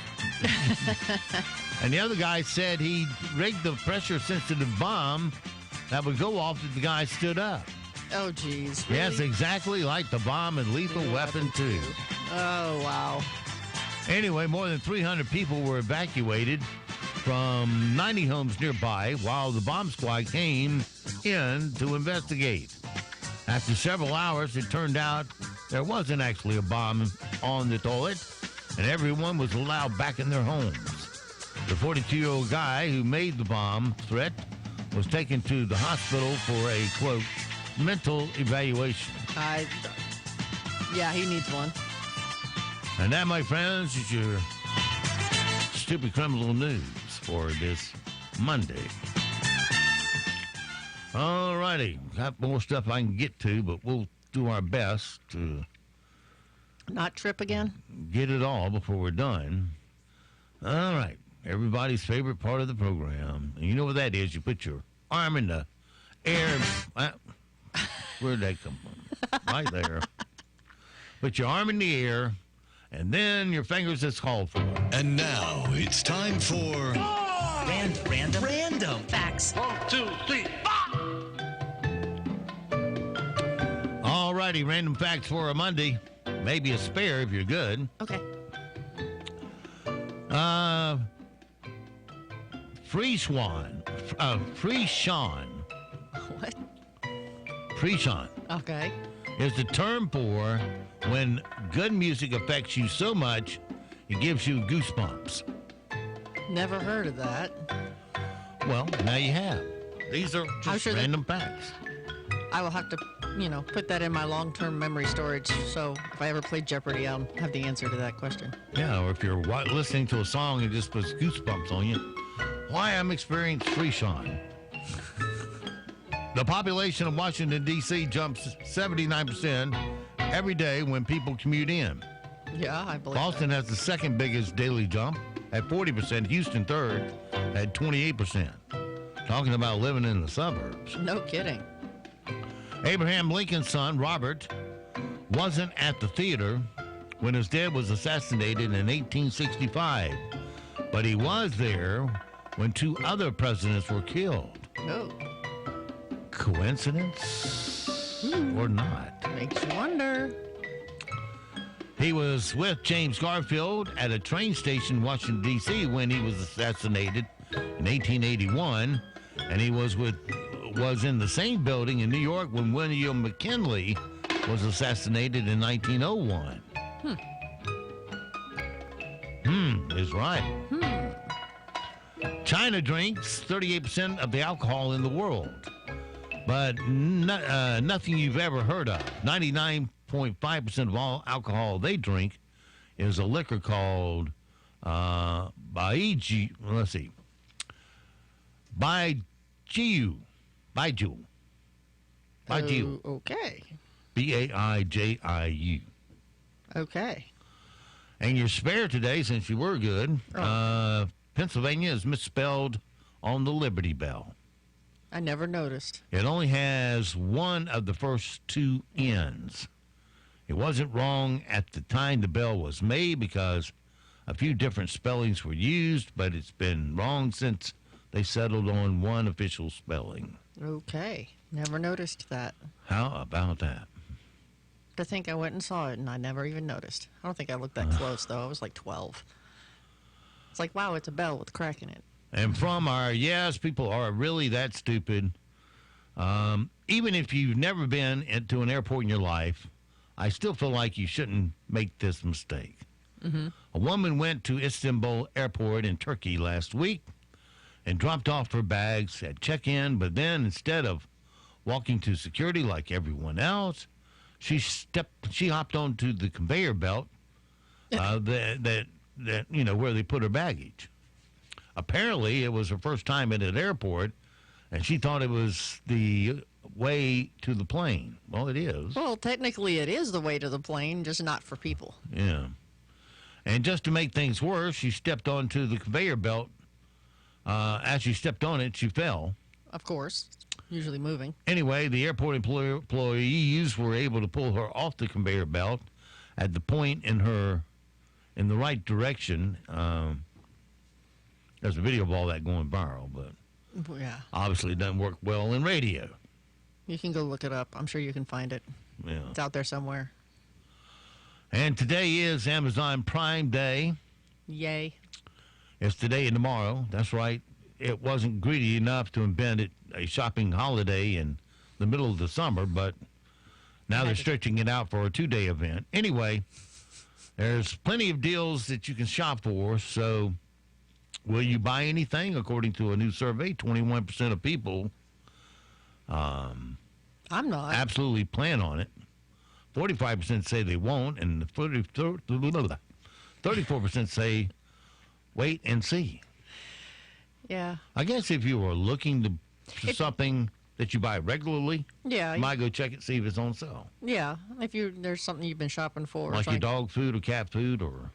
And the other guy said he rigged the pressure-sensitive bomb that would go off if the guy stood up. Oh, geez. Really? Yes, exactly like the bomb in Lethal Weapon 2. Oh, wow. Anyway, more than 300 people were evacuated from 90 homes nearby while the bomb squad came in to investigate. After several hours, it turned out there wasn't actually a bomb on the toilet, and everyone was allowed back in their homes. The 42-year-old guy who made the bomb threat was taken to the hospital for a, quote, mental evaluation. Yeah, he needs one. And that, my friends, is your stupid criminal news for this Monday. All righty. Got more stuff I can get to, but we'll do our best to not trip again. Get it all before we're done. All right. Everybody's favorite part of the program. And you know what that is? You put your arm in the air. Where'd that come from? Right there. Put your arm in the air, and then your fingers is called for. And now it's time for Random. Facts. 1, 2, 3. All righty, random facts for a Monday. Maybe a spare if you're good. Okay. Friesian. What? Friesian Okay. is the term for when good music affects you so much it gives you goosebumps. Never heard of that. Well, now you have. These are just random facts. I will have to, put that in my long-term memory storage. So if I ever play Jeopardy, I'll have the answer to that question. Yeah, or if you're listening to a song and it just puts goosebumps on you. Why I'm experiencing Friesian. The population of Washington, D.C. jumps 79% every day when people commute in. Yeah, I believe Boston has the second biggest daily jump at 40%. Houston third at 28%. Talking about living in the suburbs. No kidding. Abraham Lincoln's son, Robert, wasn't at the theater when his dad was assassinated in 1865, but he was there when 2 other presidents were killed. Oh. Coincidence or not? Makes you wonder. He was with James Garfield at a train station in Washington, D.C. when he was assassinated in 1881, and he was in the same building in New York when William McKinley was assassinated in 1901. Is right. China drinks 38% of the alcohol in the world, but nothing you've ever heard of. 99.5% of all alcohol they drink is a liquor called Baijiu. Let's see. Baijiu. Okay. Baijiu. Okay. And your spare today, since you were good, Pennsylvania is misspelled on the Liberty Bell. I never noticed. It only has one of the first 2 N's. It wasn't wrong at the time the bell was made because a few different spellings were used, but it's been wrong since they settled on one official spelling. Okay. Never noticed that. How about that? To think I went and saw it and I never even noticed. I don't think I looked that close, though. I was like 12. It's like, wow, it's a bell with a crack in it. And from our, yes, people are really that stupid. Even if you've never been to an airport in your life, I still feel like you shouldn't make this mistake. A woman went to Istanbul Airport in Turkey last week and dropped off her bags at check-in, but then instead of walking to security like everyone else, she hopped onto the conveyor belt that where they put her baggage. Apparently, it was her first time at an airport, and she thought it was the way to the plane. Well, it is. Well, technically, it is the way to the plane, just not for people. Yeah. And just to make things worse, she stepped onto the conveyor belt. As she stepped on it, she fell. Of course. Usually moving. Anyway, the airport employees were able to pull her off the conveyor belt at the point in the right direction. There's a video of all that going viral, but obviously it doesn't work well in radio. You can go look it up. I'm sure you can find it. Yeah. It's out there somewhere. And today is Amazon Prime Day. Yay. It's today and tomorrow. That's right. It wasn't greedy enough to invent a shopping holiday in the middle of the summer, but now they're stretching it out for a 2-day event. Anyway, there's plenty of deals that you can shop for, so will you buy anything? According to a new survey, 21% of people I'm not. absolutely plan on it. 45% say they won't, and 34% say wait and see. Yeah. I guess if you were looking for something that you buy regularly, yeah, you might go check it, see if it's on sale. Yeah, if there's something you've been shopping for. Like your dog food or cat food or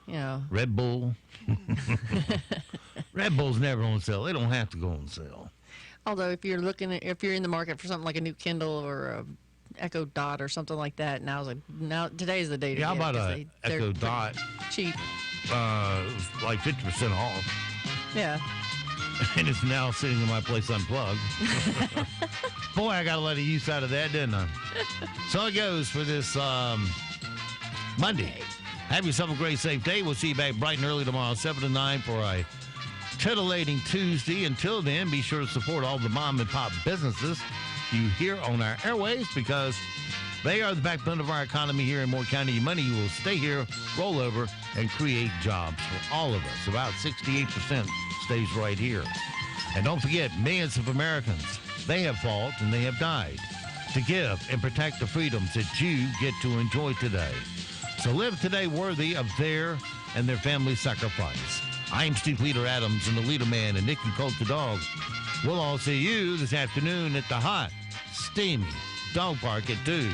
Yeah. Red Bull. Red Bull's never on sale. They don't have to go on sale. Although if you're in the market for something like a new Kindle or a Echo Dot or something like that, today's the day to get it. Yeah, I bought an Echo Dot. Cheap. Like 50% off. Yeah. and it's now sitting in my place unplugged. Boy, I got a lot of use out of that, didn't I? So it goes for this Monday. Have yourself a great, safe day. We'll see you back bright and early tomorrow, 7 to 9 for a titillating Tuesday. Until then, be sure to support all the mom and pop businesses you hear on our airwaves because they are the backbone of our economy here in Moore County. Your money will stay here, roll over, and create jobs for all of us. About 68% stays right here. And don't forget, millions of Americans, they have fought and they have died to give and protect the freedoms that you get to enjoy today. So live today worthy of their and their family's sacrifice. I'm Steve Leader Adams and the Leader Man and Nicky Colt the Dog. We'll all see you this afternoon at the hot, steamy dog park at 2.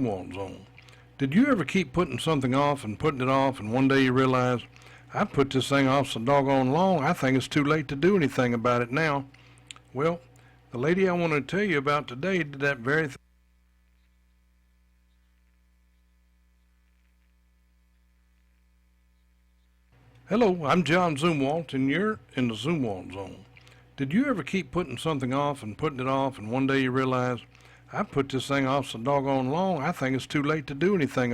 Zoom Zone. Did you ever keep putting something off and putting it off, and one day you realize, I put this thing off so doggone long, I think it's too late to do anything about it now? Well, the lady I want to tell you about today did that very thing. Hello, I'm John Zumwalt, and you're in the Zumwalt Zone. Did you ever keep putting something off and putting it off, and one day you realize, I put this thing off so doggone long, I think it's too late to do anything